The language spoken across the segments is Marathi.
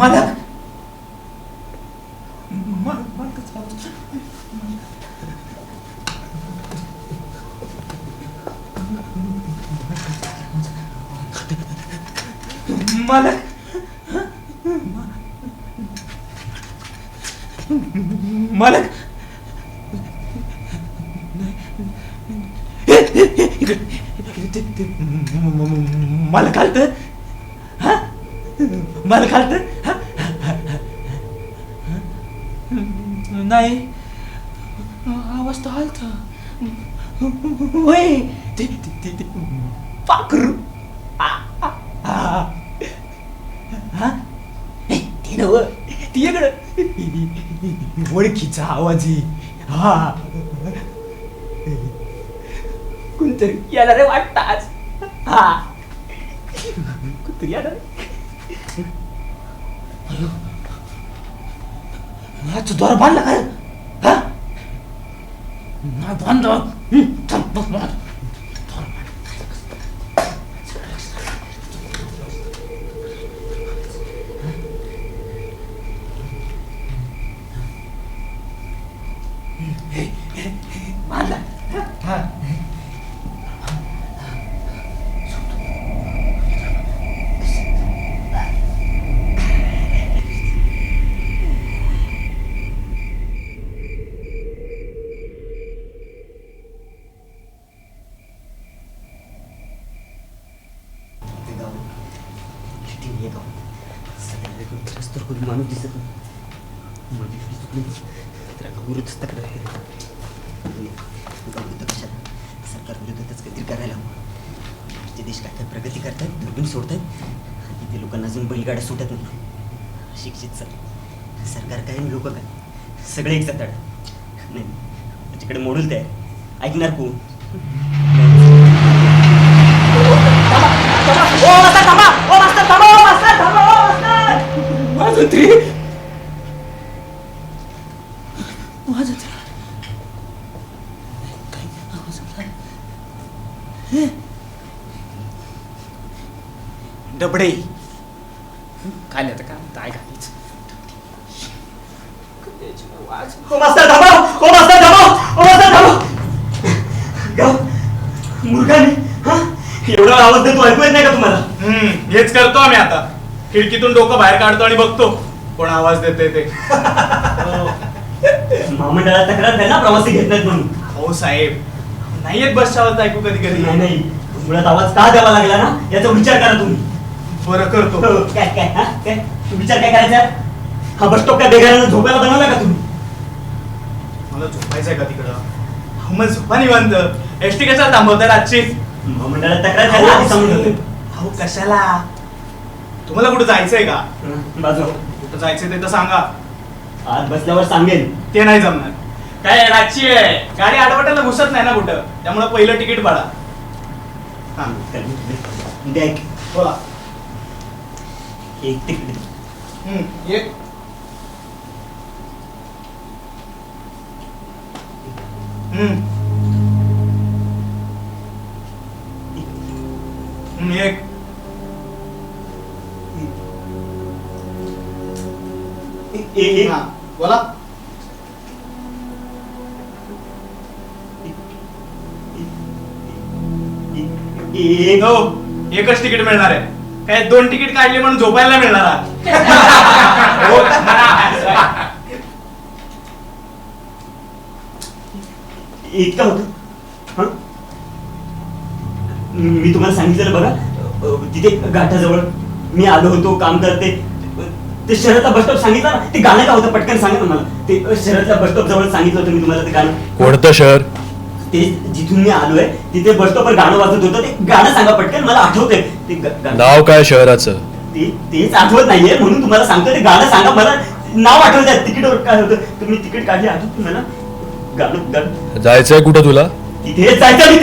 मालक मालक मालक मालक आलत मालक आलत नाही आवाज तर आलता होय ते पाखरू ते नव ती इकडं ओळखीचा आवाज आहे हा कोणतरी येणार रे वाटताच हा कोणतरी येणार अच्छा द्वार बांधला का हा बांध बांधला हा माणूस दिसत सरकार विरोधातच काहीतरी करायला हवं ते देश काय काय प्रगती करतायत दुर्बीण सोडतायत तिथे लोकांना अजून बैलगाड्या सुटत नाही शिक्षित सरकार काय लोक काय सगळे एक सत्ताड नाही त्याच्याकडे मोडूल ते ऐकणार कोण डबडे खाली आता काय घालायचं मुलगाने एवढा आवाज देतो ऐकू येत नाही का तुम्हाला हेच करतो आम्ही आता खिडकीतून डोकं बाहेर काढतो आणि बघतो कोण आवाज देते ते महामंडळात तक्रार द्या ना प्रवासी घेत नाहीत म्हणून हो साहेब नाही येत बसच्या आवाज ऐकू कधी कधी नाही मुळात आवाज का द्यावा लागला ना याचा विचार करा तुम्ही बरं करतो काय विचार काय करायचा हा बस स्टॉप काय बेगारानं झोपायला बनवला का तुम्ही मला झोपायचंय का तिकडं मग झोपा निवांत एसटी कशाला थांबवताय रातची महामंडळात तक्रार द्या ना समजून अहो कशाला तुम्हाला कुठं जायचंय का बाजू कुठं जायचंय ते तर सांगा आज बसल्यावर सांगेन ते नाही जमणार काय रातची आहे गाडी आडवाट्याला घुसत नाही ना कुठं त्यामुळे पहिलं तिकीट पाडा हा देख बोला एक तिकीट एक एक बोला एकच तिकीट मिळणार आहे काय 2 तिकीट काढले म्हणून झोपायला मिळणार इतका होत मी तुम्हाला सांगितलं बघा तिथे घाटाजवळ मी आलो होतो काम करते ते शहरातला बस स्टॉप सांगितलं ना ते गाणं का होतं पटकन सांगा ना मला ते शहरातल्या बस स्टॉप जवळ सांगितलं होतं मी तुम्हाला ते गाणं कोणतं शहर ते जिथून मी आलोय तिथे बस स्टॉपवर गाणं वाजत होतं ते गाणं सांगा पटकन मला आठवतंय ते नाव काय शहराचं तेच आठवत नाहीये म्हणून तुम्हाला सांगतो ते गाणं सांगा मला नाव आठवत तिकीटवर काय होतं तुम्ही तिकीट काढली आठवत मला गाणं जायचंय कुठं तुला तिथेच जायचं मी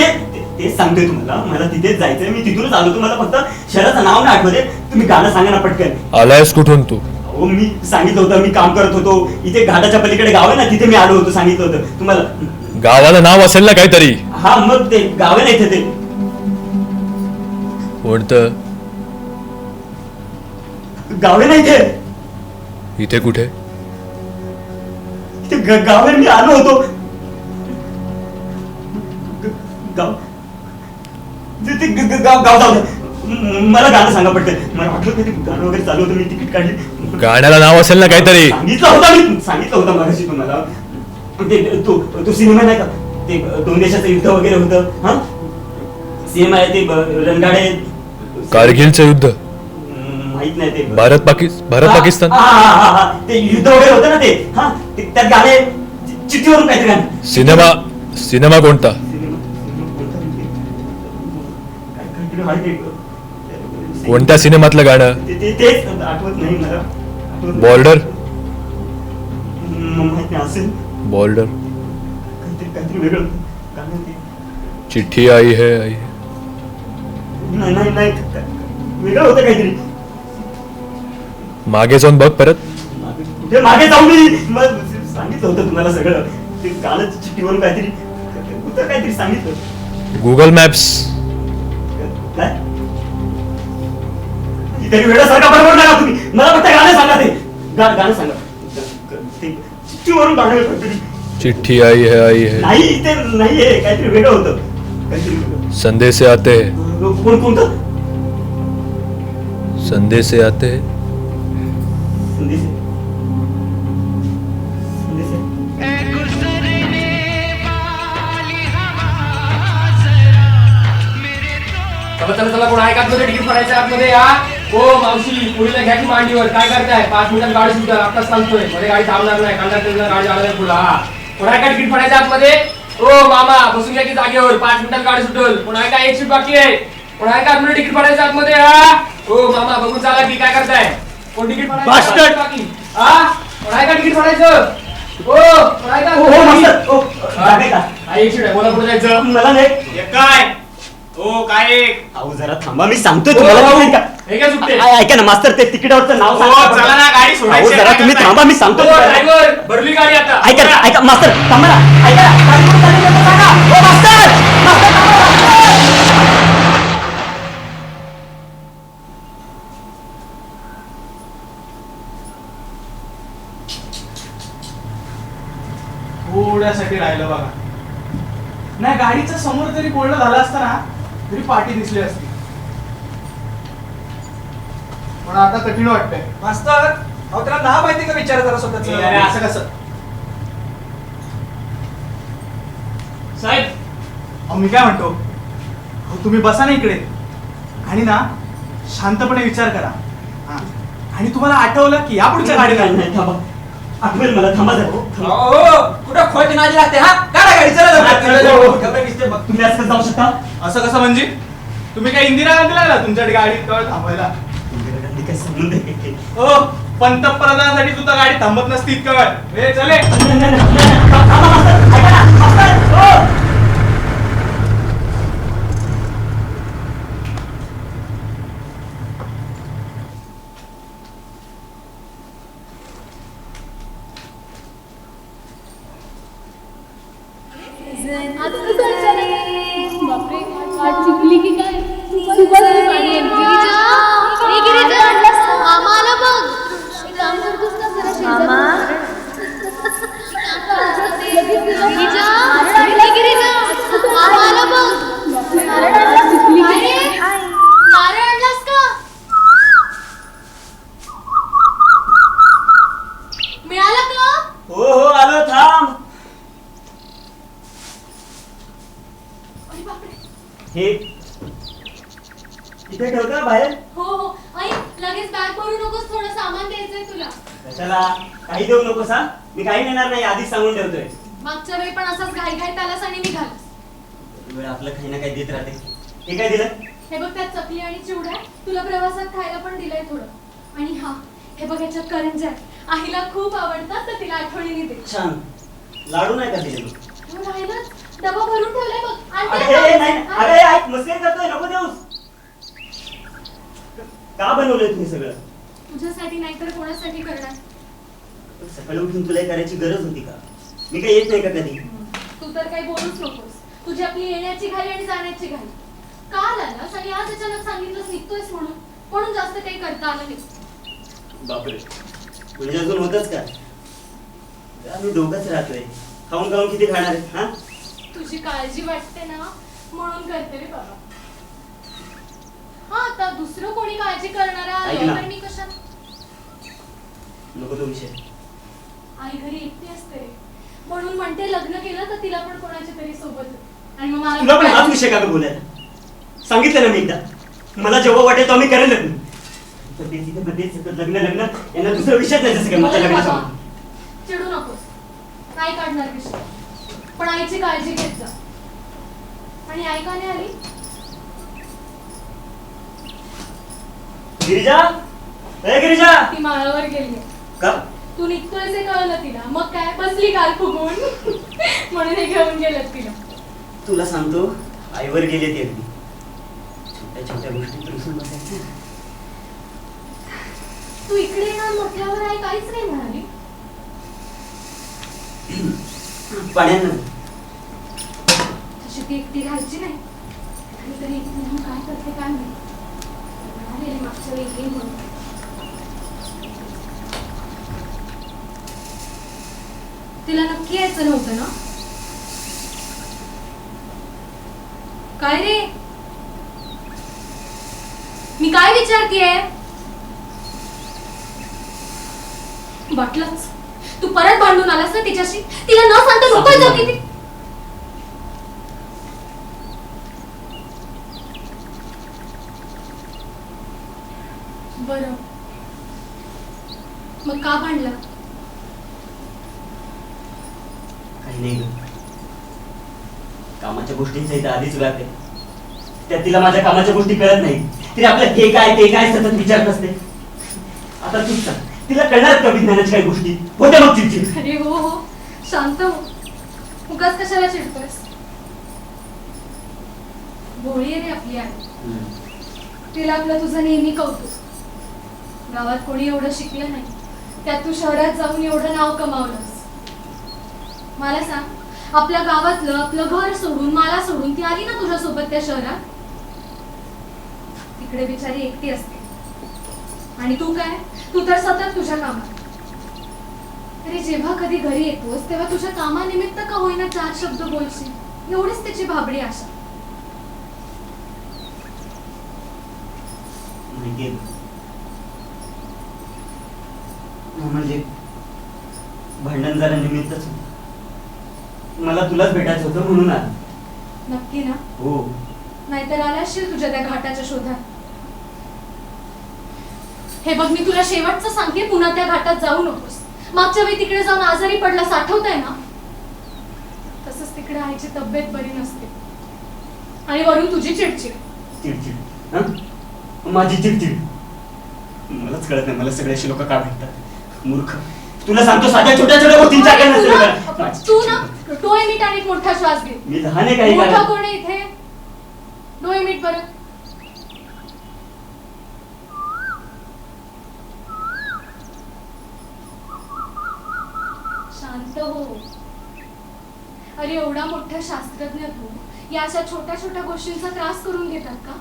तेच सांगतोय तुम्हाला मला तिथेच जायचंय मी तिथूनच आलो तुम्हाला फक्त शहराचं नाव नाही आठवते तुम्ही गाणं सांगा ना पटकन आलायस कुठून तू हो मी सांगितलं होतं मी काम करत होतो इथे घाटाच्या पलीकडे गाव आहे ना तिथे मी आलो होतो सांगितलं होतं तुम्हाला गावाला नाव असेल ना काहीतरी हा मग ते गाव आहे ना इथे ते कोणतं गाव आहे ना इथे इथे कुठे? ते गावावर मी आलो होतो. गाव गाव जाऊ दे. मला गाणं सांगा पडतं. मला वाटलं ते गाणं वगैरे चालू होतं. मी तिकीट काढली. गाण्याला नाव असेल ना काहीतरी. सांगितलं होतं मगाशी तुम्हाला. ते तो सिनेमा नाही का, ते दोन देशाचं युद्ध वगैरे होतं. हा सिनेमा आहे ते रणगाडे. कारगिलचं युद्ध. माहित नाही ते भारत पाकिस्तान. ते युद्ध वगैरे होतं ना ते. हा त्यात गाणे चिठ्ठीवरून काहीतरी गाणं. सिनेमा कोणता? कोणत्या सिनेमातलं गाणं? तेच आठवत नाही मला. बॉर्डर. माहित नाही असेल. बॉर्डर. काहीतरी वेगळं गाणं ते. चिठ्ठी आई है. नाही वेगळं होतं काहीतरी. मागे जाऊन बघ परत. कुठे मागे जाऊ मी सांगितलं होतं तुम्हाला सगळं. ते कालच चिठ्ठीवरून काहीतरी सांगितलं. Google maps. काय तरी वेळासारखा बरोबर नका तुम्ही. मला फक्त गाणं सांगा. ते गाणं सांगा. ते चिठ्ठीवरून गाणं काहीतरी. चिट्ठी आई है. नाही ते नाहीये. काहीतरी वेगळं होतं. काहीतरी वेगळं. संदेशे आते हैं. कोणतं संदेशे आते हैं. संदेश चला कोण आहे का आतमध्ये तिकीट फाडायचं आतमध्ये या. हो मावशी पुढीला घ्या की मांडीवर. काय करताय? 5 मिनिटात गाडी सुद्धा आत्ताच सांगतोय. मध्ये गाडी थांबणार नाही. कंडक्टरला गाडी आला नाही पुढे. हा कोण आहे का तिकीट फाडायचं आतमध्ये? हो मामा बसून घ्या की जागेवर. 5 मिनिटात गाडी सुटेल. कोण आहे का? एक सीट बाकी आहे. कोण आहे का आतमध्ये तिकीट फाडायचं आतमध्ये? हा हो मामा बघून चाला की काय करताय. कोण तिकीट फाडायचं बाकी? हा कोण आहे का तिकीट फाडायचं? हो कोण आहे का? हो मास्तर. हो जागे का? एक सीट आहे. बोला कुठे जायचं? मला नाही. हे काय हो काय अहो जरा थांबा. मी सांगतोय तुम्हाला. तुम्ही ऐका. हे काय सुटते? ऐका ना मास्तर. ते तिकिटावरचं नाव हो सांगा. चला ना गाडी अहो, सोडायची. जरा तुम्ही थांबा. मी सांगतो हो तुम्हाला. ड्रायव्हर भरली गाडी आता. ऐका मास्तर थांबा ना. ऐका ना. गाडी कुठं चालली ते सांगा. हो मास्तर थांबा, मास्तर. थोड्यासाठी राहिलं बघा. नाही गाडीचं समोर जरी बोलणं झालं असतं ना तरी पाठी दिसली असती. पण आता कठीण वाटतंय. मास्तर अहो त्याला नाव माहिती का? विचार जरा स्वतःच. अरे असं कसं साहेब? अहो मी काय म्हणतो, अहो तुम्ही बसा ना इकडे आणि ना शांतपणे विचार करा. हा. आणि तुम्हाला आठवलं की या पुढच्या गाडीला नाही थांबा. आठवेल मला. थांबा जरा. हो कुठं खोट नादी लागते. हा काढा गाडी. चला चला जाऊ. तुम्ही असं जाऊ शकता? असं कसं म्हणजे? तुम्ही काय इंदिरा गांधीला ना तुमच्या गाडीत कळ थांबवायला? काय संबंध आहे? हो पंतप्रधानासाठी सुद्धा गाडी थांबत नसती इतका वेळ. चले थांबा मास्तर. ऐका ना मास्तर. हो. आज कसं अचानक? बापरे आज चुकली की काय? सुबह पाणी आम्हाला बघ काम करतोस ना जरा शेजारी. आम्हाला बघ नारळ आणलास का? मिळाला का? हो आलो. थांब. हे इथे ठेवतो बाहेर. हो हो आई लगेच बॅग भरू नकोस. थोडं सामान द्यायचंय तुला. कशाला? काही देऊ नकोस. हा मी काही नेणार नाही. आधीच सांगून ठेवतोय. मागच्या वेळी पण असाच घाई आलास आणि निघालास. वेळ आपलं काही ना काही देत राहते. हे काय दिलं? हे बघ त्यात चकली आणि चिवडा आहे. तुला प्रवासात खायला पण दिलंय थोडं. आणि हा हे बघ याच्यात करंज्या आहेत. आईला खूप आवडतात तर तिला आठवणीने दे. छान. लाडू नाही का दिले? हो राहिलंच. डबा भरून ठेवलाय बघ. आणते अरे नाही. का? अरे ऐक मस्करी करतोय. नको देऊस. का बनवलंय तुम्ही सगळं? तुझ्यासाठी नाही तर कोणासाठी करणार? सकाळी उठून तुला हे करायची गरज होती का? मी काही येत नाही का कधी? तू तर काही बोलूच नकोस. तुझी आपली येण्याची घाई आणि जाण्याची घाई. काल आलास आणि आज अचानक सांगितलंस निघतोयस म्हणून जास्त काही करता आलं नाही. बापरे. म्हणजे अजून होतच का? आम्ही दोघंच राहतोय. खाऊन खाऊन किती खाणार आहे? हा? तुझी काळजी वाटते ना म्हणून करते रे बाबा. हा आता दुसरं कोणी काळजी करणारा ऐक आलं ना. तर मी कशाला? नको तो विषय. आई घरी एकटी असते रे. म्हणून म्हणते लग्न केलं तर तिला पण कोणाच्या तरी सोबत होईल. आणि मग मला तुला पण हाच विषय का ग बोलायला? सांगितलं ना मी एकदा, मला जेव्हा वाटेल तेव्हा मी करेन लग्न. तर ते तिथे मध्येच लग्न लग्न यांना दुसरा विषयच नाही जसं काय माझ्या बरं लग्नाचा. बाबा, चिडू नकोस. काय काढणार विषय? पण आईची काळजी घेत जा. आणि आई का नाही आली? गिरिजा, ए गिरिजा. ती माळावर गेली. का? तू निघतोय ते कळलं तिला. मग काय बसली कार फुगून म्हणून हे घेऊन गेलं तिला. तुला सांगतो, आईवर गेले ती अगदी. छोट्या छोट्या गोष्टी रुसून बसायच्या. तू इकडे येणार मोठ्यावर आई काहीच नाही म्हणाली. पाण्यानं तशी ती एकटी राहायची नाही. आणि तरी एकटी राहून काय करते काय माहिती. म्हणाले मागच्या वेळी ये म्हणून. तिला नक्की यायचं नव्हतं ना? काय रे? मी काय विचारतीये? वाटलंच तू परत भांडून आलास ना तिच्याशी. तिला न सांगता नकोय जाऊ किती. बरं मग का भांडला? काही नाही ग. कामाच्या गोष्टींचा इथं आधीच व्याप आहे. त्यात तिला माझ्या कामाच्या गोष्टी कळत नाही. तिला आपलं हे काय ते काय सतत विचारत असते. आता तूच सांग, तिला कळणार का विज्ञानाच्या काही गोष्टी? होत्या मग चिडचिड. अरे हो हो शांत हो. उगाच कशाला चिडतोस? भोळी आहे रे आपली आई. तिला आपलं तुझं नेहमी कौतुक. गावात कोणी एवढं शिकलं नाही, त्यात तू शहरात जाऊन एवढं नाव कमावलंस. मला सांग, आपल्या गावातलं आपलं घर सोडून मला सोडून ती आली ना तुझ्यासोबत त्या शहरात. तिकडे बिचारी एकटी असते. आणि तू काय? तू तर सतत तुझ्या कामात. अरे जेव्हा कधी घरी येतोस तेव्हा तुझ्या कामानिमित्त का होईना 4 शब्द बोलशील, एवढीच त्याची भाबडी आशा. माहितीये म्हणजे भांडण जरा निमित्तच होतं. मला तुलाच भेटायचं होतं म्हणून आलं. नक्की ना? हो. नाहीतर आलाशील तुझ्या त्या घाटाच्या शोधात. हे बघ मी तुला शेवटचं सांगते, पुन्हा त्या घाटात जाऊ नकोस. मागच्या वेळी तिकडे जाऊन आजारी पडलास आठवतंय ना? तसंच तिकडे आईची तब्येत बरी नसते. आणि वरून तुझी चिडचिड. चिडचिड? हं? माझी चिडचिड? मलाच कळत नाही मला सगळ्याशी लोक का भेटतात. मूर्ख. तुला सांगतो साध्या छोट्या छोट्या गोष्टींचा काय नसतं. तू ना डोळे मीट आणि एक मोठा श्वास घे. मी लहान आहे काही मोठा काय? कोण आहे इथे? डोळे मीट बरं. शांत हो. अरे एवढा मोठा शास्त्रज्ञ तू या अशा छोट्या छोट्या गोष्टींचा त्रास करून घेतात का?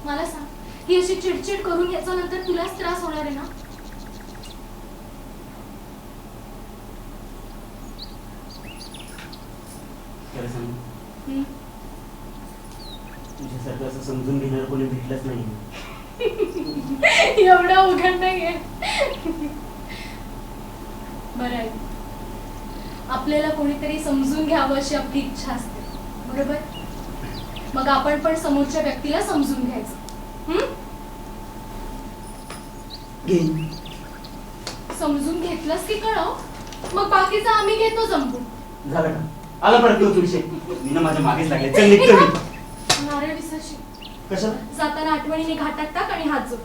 मला सांग, ही अशी चिडचिड करून याचा नंतर तुलाच त्रास होणार आहे ना? खरं सांग, हम्म. तुझ्यासारखं असं समजून घेणार कोणी भेटलंच नाही. एवढा उघड नाहीये. बरं आहे, आपल्याला कोणीतरी समजून घ्यावं अशी आपली इच्छा असते, बरोबर? मग आपण पण समोरच्या व्यक्तीला समजून घ्यायचं. घेईन. समजून घेतलंस की कळव, मग बाकीचं आम्ही घेतो जमवून. झालं का? आला परत तोच विषय. मी ना माझ्या मागेच लागले. चल निघतो मी. नारळ विसरशील. कशाला? जाताना आठवणीने घाटात टाक आणि हात जोड.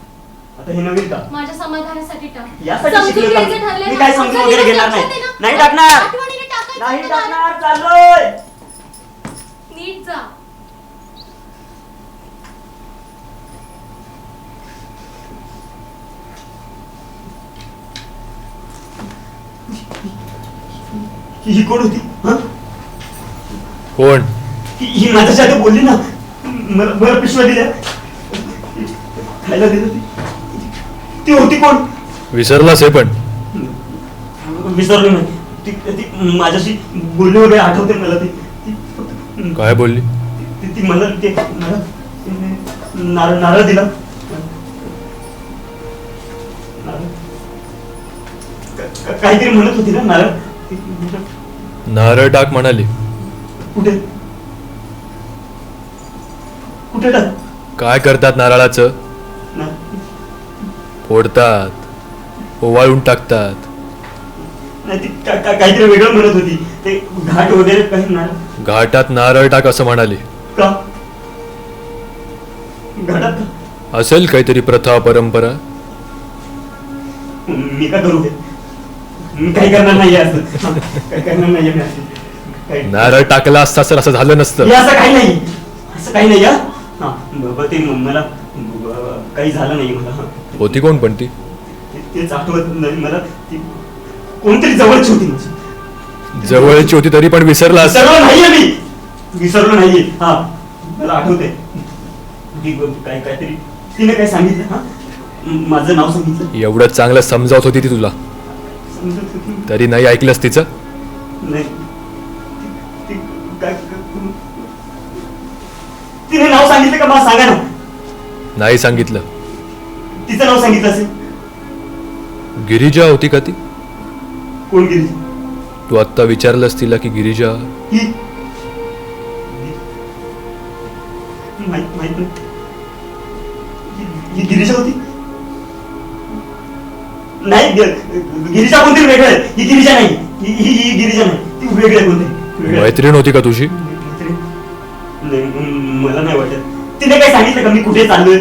आता हे नवीन का? माझ्या समाधानासाठी टाक. यासाठी समजून शिकलो का? घ्यायचं ठरलंय मी ना? काय समजून आमचा वगैरे दिवस घेणार लक्षात नाही. आहे ना? नाही टाकणार. आठवणीने टाकायचं नाही ना. टाकणार. चाललोय. नीट जा. ही कोण होती? हं? कोण? ही माझ्यासाठी बोलली ना. मला पिशव्या दिल्या, खायला दिलं. ती होती कोण? विसरलास हे पण. विसरलो नाही. ती ती माझ्याशी बोलली वगैरे आठवते मला. ती ती काय बोलली? ती ती मला ते मला नारळ नारळ दिला. काहीतरी म्हणत होती ना नारळ. नारळ टाक म्हणाली. कुठे कुठे टाक? काय करतात नारळाचं? ना- फोडतात, ओवाळून टाकतात. नाही ती काहीतरी वेगळं म्हणत होती. ते घाट वगैरे काही नारळ. घाटात नारळ टाक असं म्हणाली. का घाटात का? असेल काहीतरी प्रथा परंपरा. मी का करू दे? मी काही करणार नाहीये असं. काही करणार नाहीये मी असं. काही- नारळ टाकला असता तर असं झालं नसतं. हे असं काही नाही. असं काही नाही. हा बाबा ते मला काही झालं नाही मला. होती कोण पण ती? तेच आठवत नाही मला. ती कोणतरी जवळची होती माझी. जवळची होती तरी पण विसरलास. विसरलो नाहीये मी. विसरलो नाहीये. हा मला आठवतंय. काहीतरी तिने काय सांगितलं. हा माझं नाव सांगितलं. एवढं चांगलं समजावत होती ती तुला, समजत होती. तरी नाही ऐकलंस तिचं. नाही ती काय तिने नाव सांगितलं का? मला सांगा ना. नाही सांगितलं. तिचं नाव सांगितलं असेल. गिरिजा होती का ती? कोण गेली? तू आत्ता विचारलंस तिला की गिरिजा? ही माहित नाही. ही गिरिजा होती? नाही गिरिजा कोणतरी वेगळं आहे. ही गिरिजा नाही. ही गिरिजा नाही. ती वेगळी आहे कोणतरी. मैत्रीण होती का तुझी? नाही मला नाही वाटत. तिने काय सांगितलं का मी कुठे चाललोय,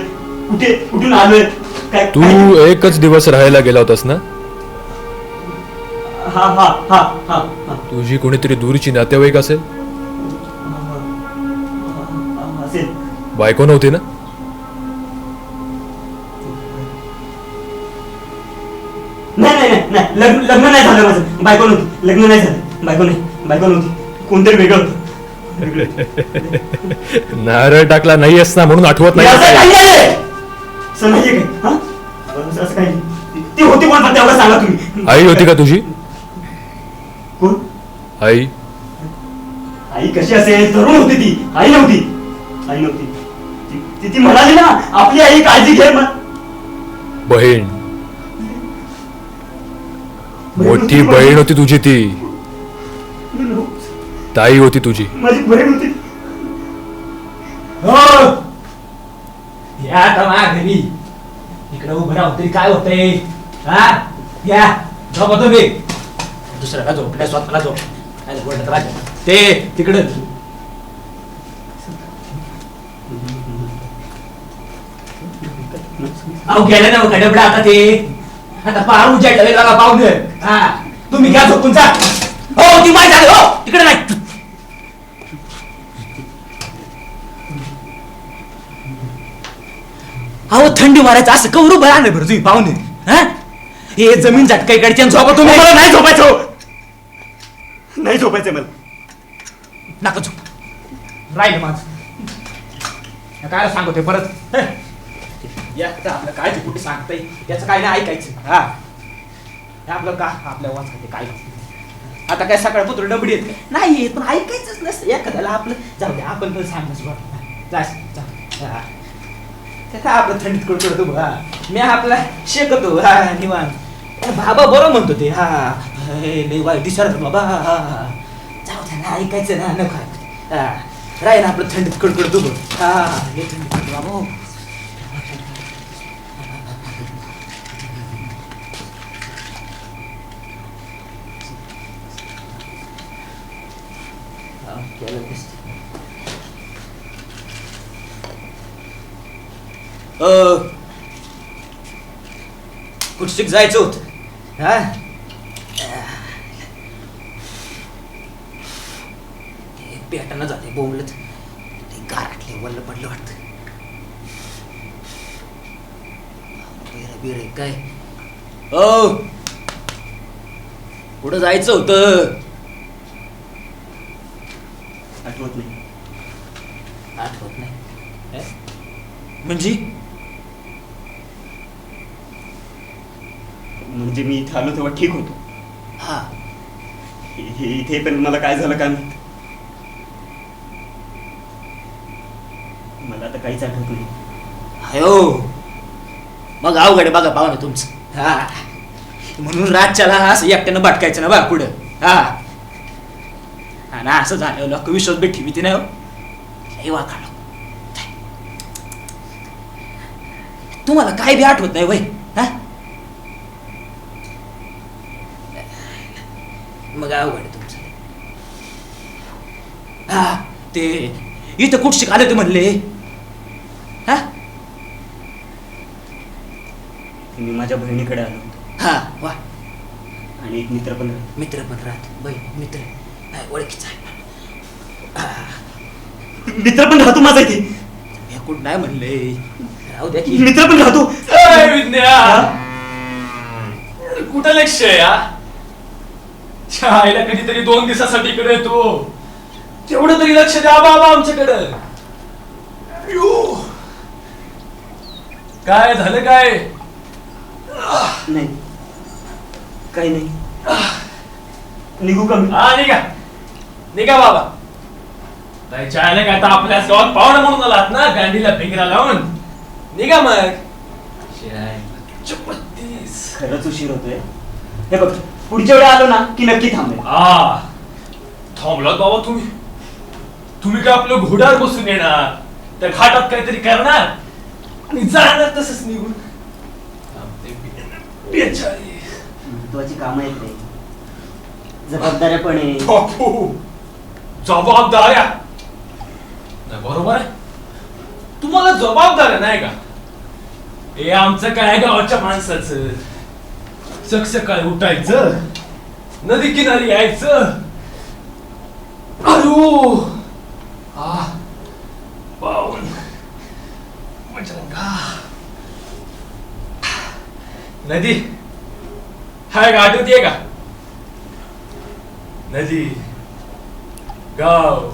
कुठून आलोय? काय तू एकच दिवस राहायला गेला होतास ना? हा हा हा हा हा तुझी कोणीतरी दूरची नातेवाईक असेल. असेल. बायको नव्हती ना? नाही नाही नाही लग्न नाही झालं माझं. बायको नव्हती. लग्न नाही झालं. बायको नव्हती. कोणतरी वेगळं होतं. नारळ टाकला नाही ना म्हणून आठवत नाही. असं काही नाहीये. असं नाहीये काय? हा असं काही नाही. ती होती कोण फक्त एवढं सांगा तुम्ही. आई होती का तुझी? कोण? आई. आई कशी असेल? तरुण होती ती. आई नव्हती. ती म्हणाली ना आपली आई काळजी घे. बहीण. मोठी बहीण होती तुझी ती. ताई होती तुझी. माझी बहीण होती. हो या आता माझ्या घरी इकडे उभं राहून तरी काय होतंय? हा या झोपा तुम्ही. दुसऱ्याला झोप नाही, स्वतःला झोप. काय बोलत राजा ते तिकडं. अहो गेलं ना खडबडा. आता ते आता पार उजाडलं वेगळा पाहुणं. हा तुम्ही घ्या झोपून जा. हो ती माय झाली. हो तिकडे नाही. अहो थंडी मारायचं असं कवरू बरं नाही बरं तुम्ही पाहुणे. हा हे जमीन झटका इकडच्या झोपा तुम्ही. मला नाही झोपायचं. नाही झोपायचं मला. नका झोप. राहिलं माझं. काय सांगतोय परत. या आपलं काय कुठे सांगताय याचं काय नाही ऐकायचं. हा हे आपलं का आपल्या वाचते काय आता काय सकाळ पुत्र डबडी येत नाही येत पण ऐकायचंच नसतं एखाद्याला. आपलं जाऊ दे आपण पण सांगच त्याचा आपलं थंडीत कडकडत उभं. हा मी आपला शेकतो. हा निवांत. बाबा बरं म्हणतो ते. हा लय वाईट दिसत बाबा. हा जाऊ द्या ना ऐकायचं ना नको. हा राही ना आपलं थंडीत कडकडत उभं. हा हे थंडीत बाबा. कुठं जायचं होत. हा पेटानं जाते बोंबलत. ते गारटले वल्ल पडलं वाटत. बिर काय कुठं जायचं होतं? आठवत नाही. आठवत नाही म्हणजे म्हणजे मी इथे आलो तेव्हा ठीक होतो. हा इथे पण मला काय झालं काय माहित. मला आता काहीच आठवत नाही. अयो मग अवघड आहे बघा पाहुणं तुमचं. हा म्हणून रातच्याला असं एकट्यानं भटकायचं ना बा पुढं. हा हा ना असं झालं लोक विश्वास भेटी भीती नाही हो. हे वाखाणं तुम्हाला काय बी आठवत नाही वय. हा मग अवघड आहे तुमचं. हा ते इथं कुठशिक आले ते म्हणले. हा मी माझ्या बहिणीकडे आलो होतो हा वा आणि एक मित्र पण राहिला. मित्र पण राहत बहीण मित्र नाही ओळखीचा आहे. मित्र पण राहतो माझा इथे. हे कुठं नाही म्हणले राहू द्या की. मित्र पण राहतो. ए, विद्या कुठं लक्ष आहे या आईला कधीतरी 2 दिवसासाठी इकडे येतो तेवढं तरी लक्ष द्या बाबा आमच्याकडं. अयो, काय झालं काय? नाही काही नाही. निघू का मी? हा निघा निघा बाबा. ताईच्या आईला काय आता आपल्याच गावात पाहुणा म्हणून आलात ना गांडीला फिंगरा लावून. निघा मग. चपत्तीस. खरंच उशीर होतोय. हे बघ पुढच्या वेळी आलो ना की नक्की थांबेल. हा थांबलात बाबा तुम्ही. तुम्ही काय आपलं घोड्यावर बसून येणार त्या घाटात काहीतरी करणार आणि जाणार तसंच निघून. बेचारी. महत्वाची कामं आहेत रे. जबाबदाऱ्या पण आहे. बापू जबाबदाऱ्या नाही बरोबर आहे. तुम्हाला जबाबदाऱ्या नाही का? हे आमचं काय गावाच्या माणसाचं सकाळी उठायचं नदी किनारी यायचं. अयो पाहून नदी हाय का आठवतीये का? नदी गाव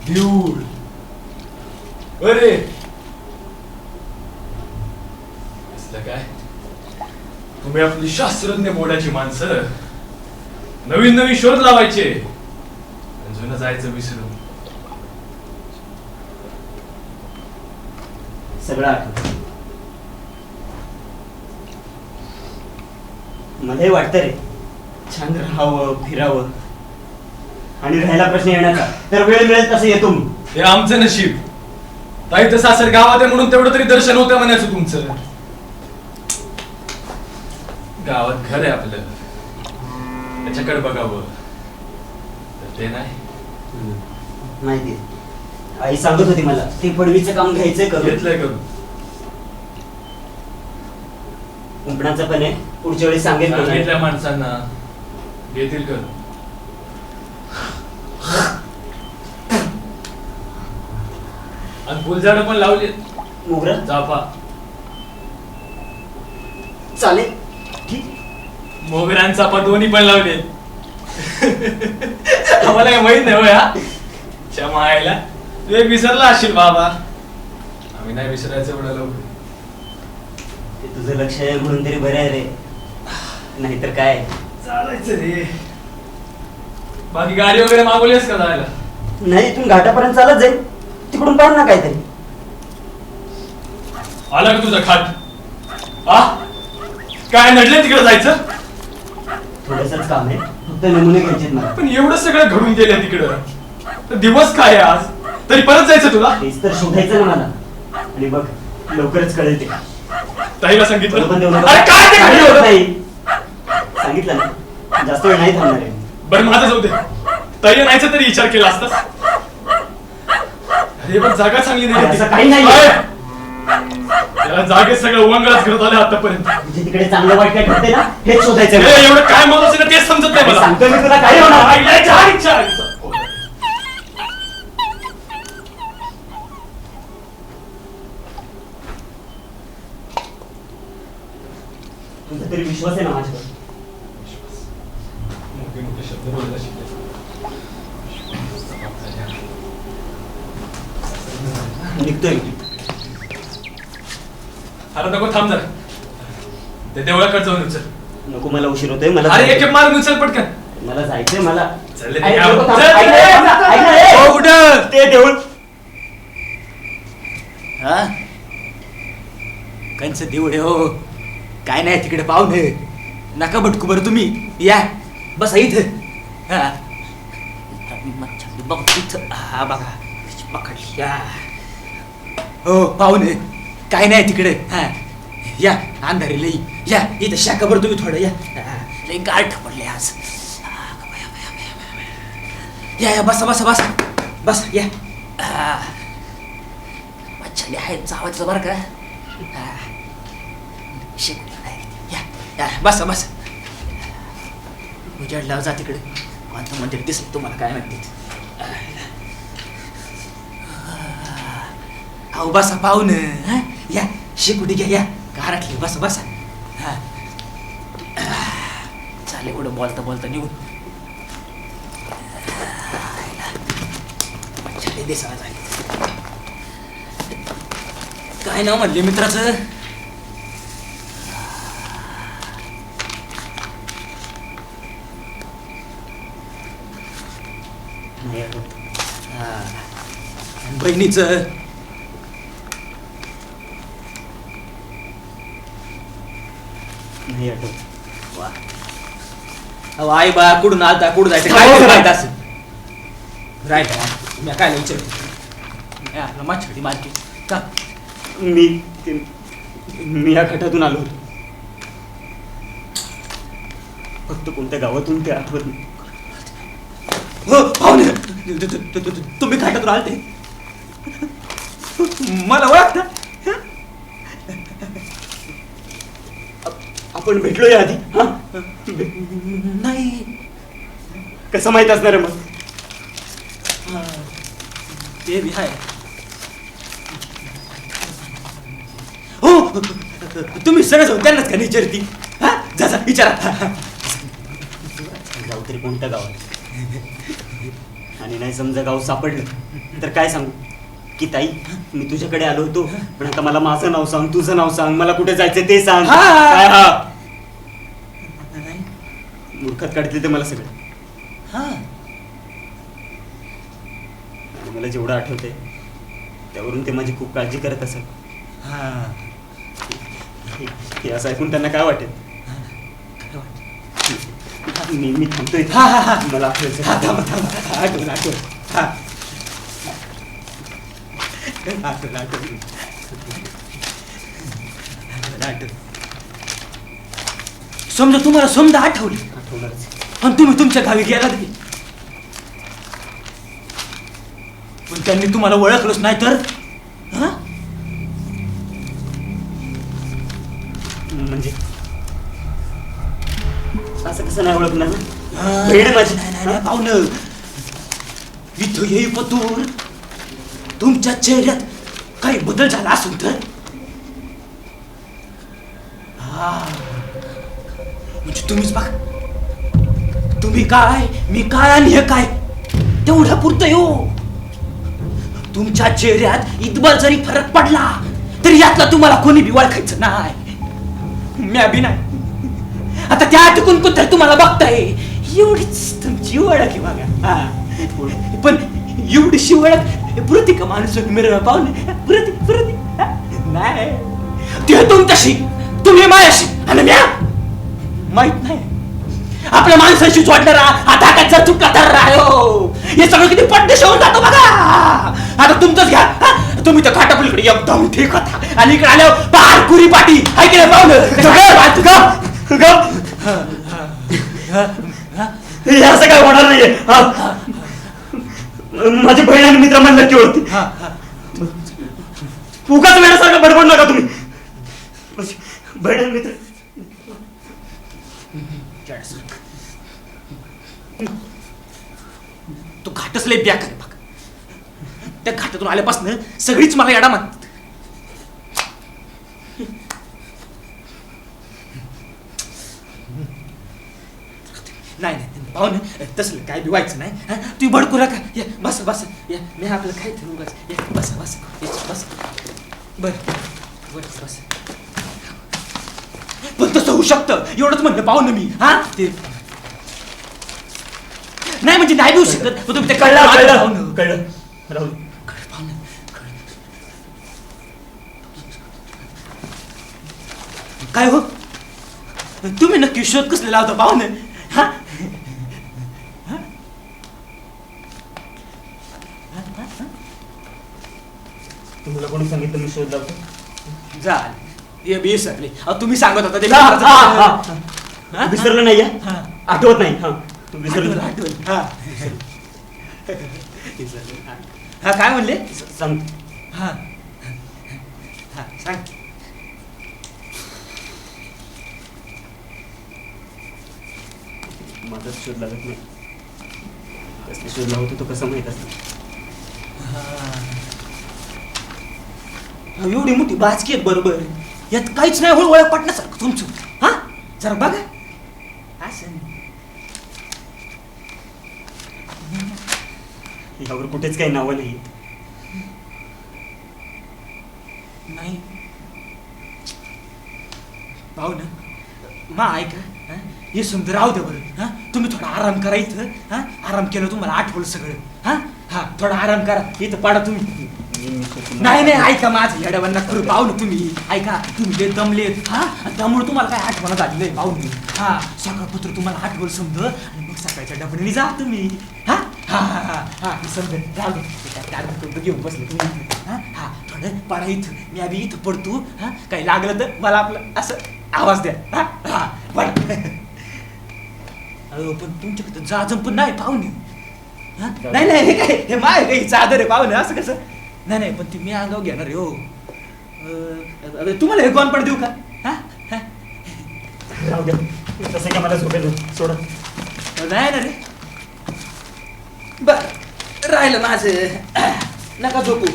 देऊळ अरे असलं काय तुम्ही आपली शास्त्रज्ञ बोलायची माणसं नवीन नवीन शोध लावायचे जुनं जायचं विसरून. सगळं आठवत. मलाही वाटतं रे छान राहावं फिरावं आणि राहायला प्रश्न येण्याचा तर वेळ मिळेल तसं येतो मी. हे आमचं नशीब. ताई तर सासर गावात आहे म्हणून तेवढं तरी दर्शन होतं म्हणायचं तुमचं. गावात घर आहे आपलं त्याच्याकडे बघावं तर ते नाही. माहिती आई सांगत होती मला ते पडवीचं काम घ्यायचंय करून. घेतलंय करून. कुंपणाचं पण आहे पुढच्या वेळी सांगेल करून. सांगितल्या माणसांना घेतील करून. आणि फुलझाडं पण लावली मोगरा चाफा चालेल ठीक. मोगऱ्यांचा चाफा दोन्ही पण लावले. आम्हाला काय माहित नाही होय. हा क्षमा आईला तू एक विसरला असशील बाबा. आम्ही नाही विसरायचं एवढं लवकर. ते तुझं लक्ष आहे म्हणून तरी बरं आहे रे. नाहीतर काय चालायचं रे. बाकी गाडी वगैरे मागवलीस का जायला? नाही इथून घाटापर्यंत चालत जाईल तिकडून पाहू ना काहीतरी. आला का तुझा खाट? आ काय नडले तिकडे जायचं? थोडंसंच काम आहे फक्त नमुने घ्यायचे मला. पण एवढं सगळं घडून गेलं तिकडं तर दिवस काय आहे आज तरी परत जायचं तुला? तेच तर शोधायचं ना मला. आणि बघ लवकरच कळेल ते. ताईला सांगितलं? पण देऊ नका. अरे काय ते काही घडलं? होत नाही सांगितलं ना जास्त वेळ नाही थांबणार आहे. बरं माझं जाऊ दे. ताईला नाहीचं तरी विचार केला असतास. अरे पण जागा चांगली नाही असं होती. काही नाही. अय! त्याला जागेत सगळं उंगळच करत आले आतापर्यंत. म्हणजे तिकडे चांगलं वाईट काय घडते ना हेच शोधायचं ए, मला. एवढं काय म्हणत असेल तेच समजत नाही मला. सांगतोय मी तुला काय होणार. आईला इच्छा, इच्छा, इच्छा. तुझा तरी विश्वास आहे ना माझ्यावर. मोठे मोठे शब्द बोलायला शिकले. निघतोय मी. अरे नको थांब जरा. ते देवळाकडे जाऊन उचल. नको, मला उशीर होतोय. मला अरे एक मारून उचल पटकन. मला जायचंय. मला चल रे, अरे, काय नको, थांब. चल, ऐक ना, चल, ऐक ना, ऐक ना, ए! हो, कुठं? ते देऊळ. हा, कंच देऊळ आहे हो. काय नाही तिकडे पाहुणे. नका भटकू बरं तुम्ही. या बसा इथं. हा. बघ तिथं. हा बघा पकडली. या हो पाहुणे, काय नाही तिकडे. हा या, अंधारी लई. या इथं शाखा बरं तुम्ही थोडं. या लई गाठ पडले आज. या या बसा बसा बसा बसा. या मच्छाली आहेत चावायचं बरं का. शेकोटी आहे. या या बसा बसा. उजाडला जा तिकडे. कोणतं मंदिर दिसलं तुम्हाला काय माहिती. अहो बसा पाहुण. या शेकोटी घ्या. या घरातली बसा बसा. हा चालेल एवढं बोलता बोलता निघून. दिसायला जाईल. काय नाव म्हणले मित्राचं. नाही आठवत. बहिणीचं. नाही आठवत. वा अहो आई बा कुठून आलता कुठं जायचं काय माहित असं. राईट मी काय विचारतो. आपला माछकडी मार्केट का. मी या गटातून आलो होतो. फक्त कोणत्या गावातून ते आठवत नाही. हो पाहुणे, तुम्ही घाटातून आलते. मला ओळखता. आपण भेटलोय आधी. नाही. कसं माहित असणार आहे मग. ते बी आहे. हो तुम्ही सगळं जाऊन त्यांनाच का विचारती. हा जा जा विचारा. जाऊ तरी कोणत्या गावात. आणि नाही समजा गाव सापडलं तर काय सांगू की ताई मी तुझ्याकडे आलो होतो पण आता मला माझं नाव सांग, तुझं नाव सांग, मला कुठे जायचं ते सांग. काय हा मूर्खात काढते ते मला सगळं. हा आणि मला जेवढं आठवतंय त्यावरून ते माझी खूप काळजी करत असत. हा हे असं ऐकून त्यांना काय वाटेल. मी थांबतोय. हा हा हा मला आठवायचं. थांबा थांबा. आठवण आठवण. हा आठवण आठवण आठवण. समजा तुम्हाला समजा आठवली आठवणारच. आणि तुम्ही तुमच्या गावी गेलात की पण त्यांनी तुम्हाला ओळखलंच नाही तर. हा म्हणजे असं कसं नाही ओळखणार ना. बहीण आहे माझी. पाहुणं इथं येई पतूर तुमच्या चेहऱ्यात काही बदल झाला असेल तर. हा म्हणजे तुम्हीच बघा. तुम्ही काय मी काय आणि हे काय तेवढं पुरतं येऊ. तुमच्या चेहऱ्यात इतबर जरी फरक पडला तरी यातला तुम्हाला कोणी बी ओळखायचं नाही. मी बी नाही. आता त्या टिकून कुठं तुम्हाला बघताय एवढीच तुमची ओळख आहे बघा. पण एवढीशी ओळख पुरती का माणूस मिरवणं पाहुणे. पुरती नाही. ते तुमच्याशी तुम्ही माझ्याशी आणि म्या माहित नाही. आपल्या माणसाशी जोडणारा हा धाकात जर चुकला तर राहो हे सगळं किती पड्डेश होऊन जातो बघा. आता तुमचंच घ्या. तुम्ही तर खाटापुलीकडे एकदम ठीक होता आणि इकडे आल्यावर पारकुरी पाटी ऐकले पाहुणं. हे असं काय होणार नाहीये. माझी बहीण आणि मित्र मला नक्की ओळखते. उगाच वेळासारखं बडबड नका तुम्ही. बहीण आणि मित्र तू घाटच लय ब्या कर बघ. त्या घाटातून आल्यापासून सगळीच मला याडा मानतात. नाही नाही पाहुणे तसलं काय बी व्हायचं नाही. तुम्ही भडकू नका. या बस बस या मी आपलं काय ठरवू बस. या बस बस बस बर बस बस. पण तसं होऊ शकतं एवढंच म्हणलं पाहून मी हा ते नाही म्हणजे नाही होऊ शकत पण तुम्ही ते कळलं कळलं राहुल काय हो तुम्ही नक्की शोध कसले लावता पाहून हा तुम्हाला कोणी सांगितलं मी शोध लावतो झाले हे बी विसरले तुम्ही सांगत होता ते हा, विसरलं नाही हा. आठवत नाही हा विसरलं आठवलं हा हा काय म्हणले सांग हा हा सांग माझाच शोध लागत नाही कसले शोध लावतो तो कसं माहित असतं एवढी मोठी बाचकी आहेत बरोबर यात काहीच नाही हो ओळख पटण्यासारखं तुमचं हा जरा बघा असं यावर कुठेच काही नावं नाही नाही पाहू ना मा ऐका हा? हे समजा राहू द्या बरं हा तुम्ही थोडा आराम करा इथं हा आराम केलं तुम्हाला आठवलं सगळं हा हा थोडा आराम करा इथं पाडा तुम्ही नाही नाही ऐका माझं येड्यावांना करू पाहू ना तुम्ही ऐका तुम्ही लय दमलेत हा आणि त्यामुळे तुम्हाला काय आठवण झाली नाही पाहू मी हा सकाळपत्र तुम्हाला आठवलं समज आणि मग सकाळच्या डबडीने जा तुम्ही हा हा हा हा हा मी समजेल राहू दे ते काय कागद घेऊन बसले तुम्ही हा हा थोडं पाडा इथं मी आधी इथं पडतो हा काही लागलं तर मला आपलं असं आवाज द्या हा हा पडा अहो पण तुमच्याकडे जाजम पण नाही पाहुणे हा? नाही नाही हे काय हे माय काही चादर आहे पाहुणे असं कसं नाही नाही पण ती मी अंगावर घेणार आहे हो तुम्हाला हे कोण पण देऊ का हा हा? राहू द्या तसं काय मला झोपेल सोडा नाही ना रे बर राहिलं माझं नका झोपू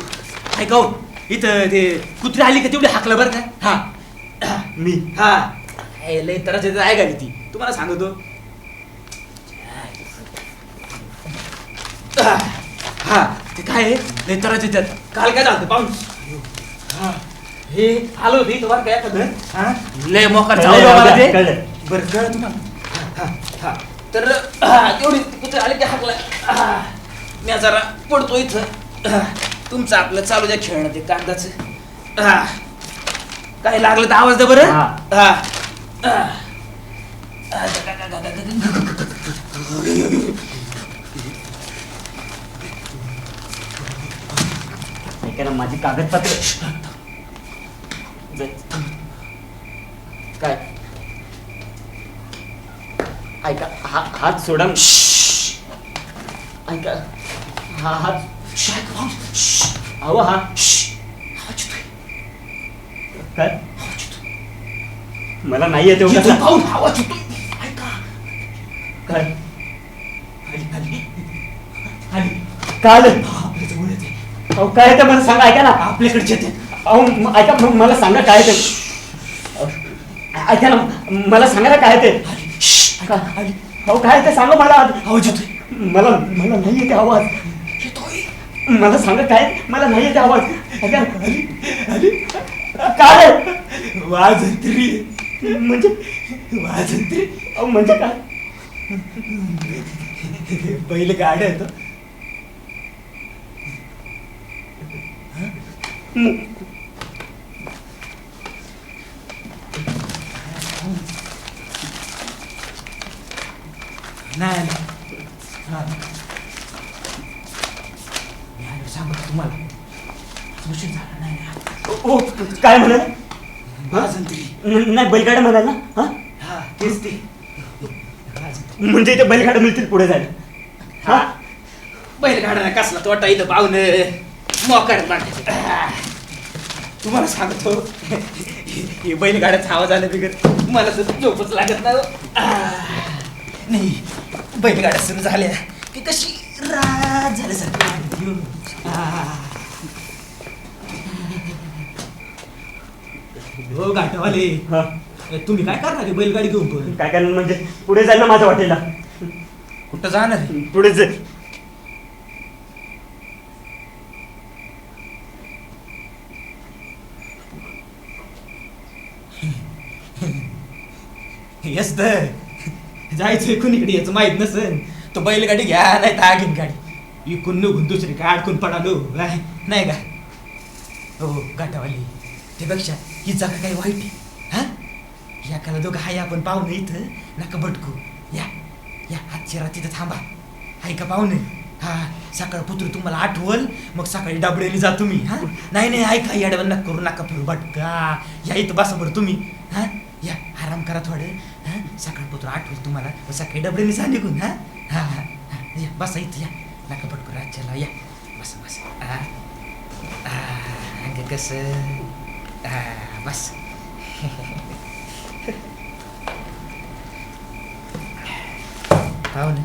ऐका हो इथं ते कुत्री आली का तेवढी हाकलं बरं का हा मी हा लय तरच आहे का ती तुम्हाला सांगतो हा ते काय आहे लय तरच येतात काल काय झालं पाहून हा हे आलो होते इथं बरं काय एखादं हा लय मोकार कळलं, चावलं मला ते. कळलं. बरं कळलं तुम्हाला हा हा तर तेवढी कुठे आले की हाकला मी जरा पडतो इथं तुमचं आपलं चालू द्या खेळणं ते कागदाचं काय लागलं तर आवाज द्या बरं हा. हा ऐका ना माझी कागदपत्र काय ऐका हात सोडा ऐका हा हात अहो हा काय मला नाही येते इथून पाहून आवाज येतोय. ऐका. काय आली, आली. आली. काय आपल्या जवळ येते. अहो काय ते मला सांगा ऐका ना आपल्याकडे येते. अहो ऐका मला सांगा काय ते ऐका ना मला सांगा ना काय ते आली. आली. अहो काय ते सांगा मला आवाज येतोय. मला मला नाही येते आवाज येतोय. मला सांगा काय मला नाही येते आवाज ऐका काय वाजंत्री. म्हणजे वाजंत्री. अहो म्हणजे काय बैल गाड्या येतो. नाही हा. मी आलो सांगतो तुम्हाला उशीर झाला नाही ओ काय म्हणाल वाजंत्री. नाही बैलगाड्या म्हणाल ना हा हा तेच ते म्हणजे इथे बैलगाड्या मिळतील पुढे जायला हा बैलगाड्याला कसला तोटा इथं पाहुण मोकार तुम्हाला सांगतो हे बैलगाड्याचा आवाज आला बिगर मला तर झोपच लागत नाही हो. नाही बैलगाड्या सुरू झाल्या की कशी रात झाल्यासारखी वाटते हो. घाटवाले हा तुम्ही काय करणार आहे बैलगाडी घेऊन पण काय करणार म्हणजे पुढे जाईल ना माझ्या वाटेला कुठं जाणार आहे? पुढे जाईल हेच तर जायचं कुणीकडे याचं माहित नसन तो बैलगाडी घ्या नाही तर आगीन गाडी इकून निघून दुसरी काय अडकून पडालो नाही का हो गाठावाली त्यापेक्षा ही जागा काही वाईट आहे हा एकाला दोघं हाय आपण पाहुणे इथं नका भटकू या या हातशिरा तिथं थांबा हाय का पाहुणे हा सकाळ पुत्र तुम्हाला आठवल मग सकाळी डबड्याने जा तुम्ही हा नाही नाही ऐका या डबल नका करू नका फिरू भटका या इथं बसा बरं तुम्ही हा या आराम करा थोडं हा सकाळ पुत्र आठवल तुम्हाला मग सकाळी डबड्याने जा निघून हा हा हा हा, या बसा इथं या नका भटकू राज्याला या बसा बसा अंग कसं बस पाहुणे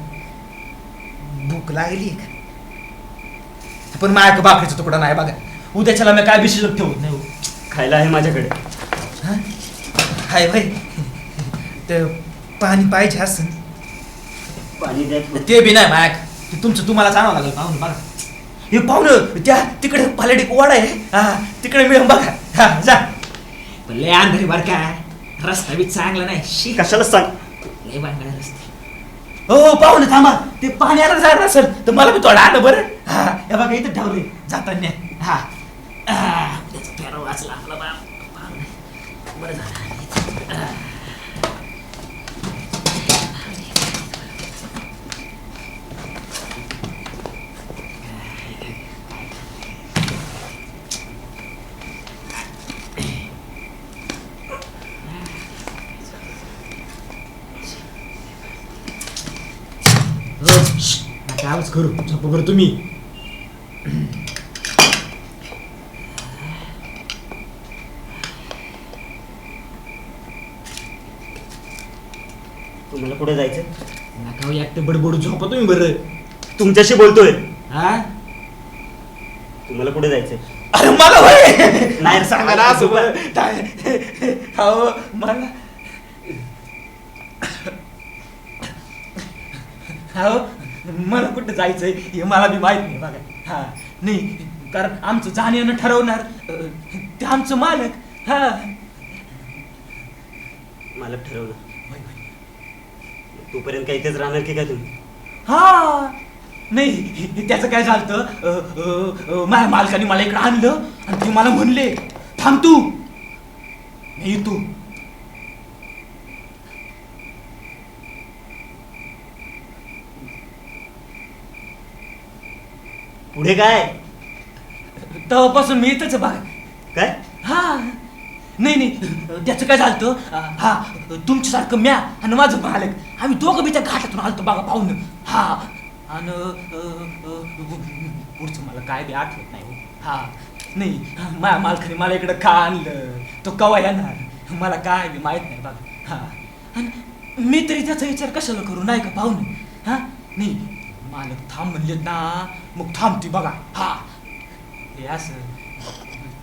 भूक लागली का पण माझ्या भाकरीचा तुकडा नाही बघा उद्याच्याला मी काय विषय ठेवत नाही हो. खायला आहे माझ्याकडे. हा? हाय भाई ते पाणी पाहिजे असं पाणी द्या. ते बी नाही मायक ते तुमचं तुम्हाला जाणावं लागेल पाहुणे बघा हे पाहुणं त्या तिकडे पालडी वाडा आहे हा तिकडे मिळून बघा हा जा पण लय अंधारी बर काय रस्ता बी चांगला नाही शी कशाला सांग. लय बांगडा रस्ते हो पाहुणे थांबा ते पाण्याला जाणार असेल तर मला बी थोडं आलं बरं हा हे बघा इथं ठेवले जाताना हा त्याचा फेरा वाचला आपला पाहुणे बरं झालं आवाज करू झोप बरं तुम्ही तुम्हाला कुठे जायचं. नका एकटं बडबडू झोपा तुम्ही बरं तुमच्याशी बोलतोय. हा तुम्हाला कुठे जायचंय. अरे मला होय नाही सांगा ना असं बरं. हो मला हो मला कुठं जायचंय हे मला बी माहित नाही बघा हा नाही कारण आमचं जाण्यानं ठरवणार ते आमचं मालक हा मालक ठरवलं. तोपर्यंत काही इथेच राहणार की काय तुम्ही. हा नाही त्याचं काय झालं माझ्या मालकाने मला इकडे आणलं आणि ते मला म्हणले थांब तू नाही तू पुढे काय. तेव्हापासून मी इथंच आहे बघा काय. हा नाही नाही त्याचं काय झालं हा तुमच्यासारखं म्या आणि माझं मालक आम्ही दोघं बी त्या घाटातून आलतो बघा पाहुणं हा आणि पुढचं मला काय बी आठवत नाही हो. हा नाही माझ्या मालकाने मला इकडं का आणलं तो कवा येणार मला काय बी माहित नाही बघा हा आणि मी तरी त्याचा विचार कशाला करू नाही का पाहुणं हा नाही मालक थांब म्हणलेत ना मग थांबते बघा हा हे असं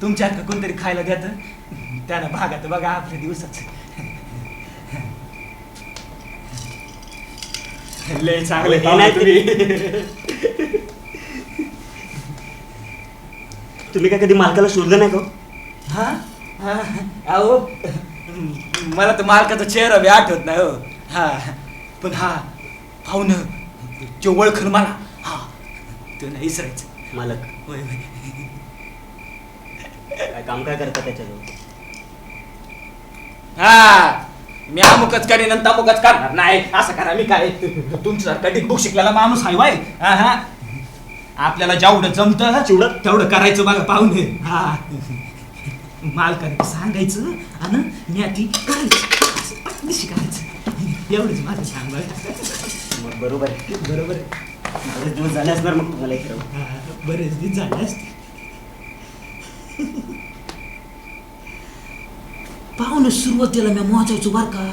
तुमच्यात का कोणतरी खायला देतं त्यानं भागात बघा आपल्या दिवसाच लय चांगलं हे नाही तुम्ही काय कधी मालकाला शोधलं नाही का. हा हा अहो मला तर मालकाचा चेहरा बी आठवत नाही हो हा पण हा पाहुणं जो ओळखल मला हा तो नाही इसरायचं मालक होय होय काय काम काय करता त्याच्याजवळ. हा मी अमुकच करीन आणि तमुकच करणार नाही असं करा मी काय तुमच्यासारखा डिकबुक शिकलेला माणूस आहे वाय हा हा आपल्याला जेवढं जमतं चिवढं तेवढं करायचं बघा पाहुणे हा मालकाने सांगायचं आणि मी आधी करायचं करायचं एवढंच माझं सांग मग बरोबर आहे. बरोबर आहे बरेच दिवस झाले असणार मग तुम्हाला हे फिरवून. हा, बरेच दिवस झाले असते पाहुणे सुरुवातीला मी मोजायचो बर का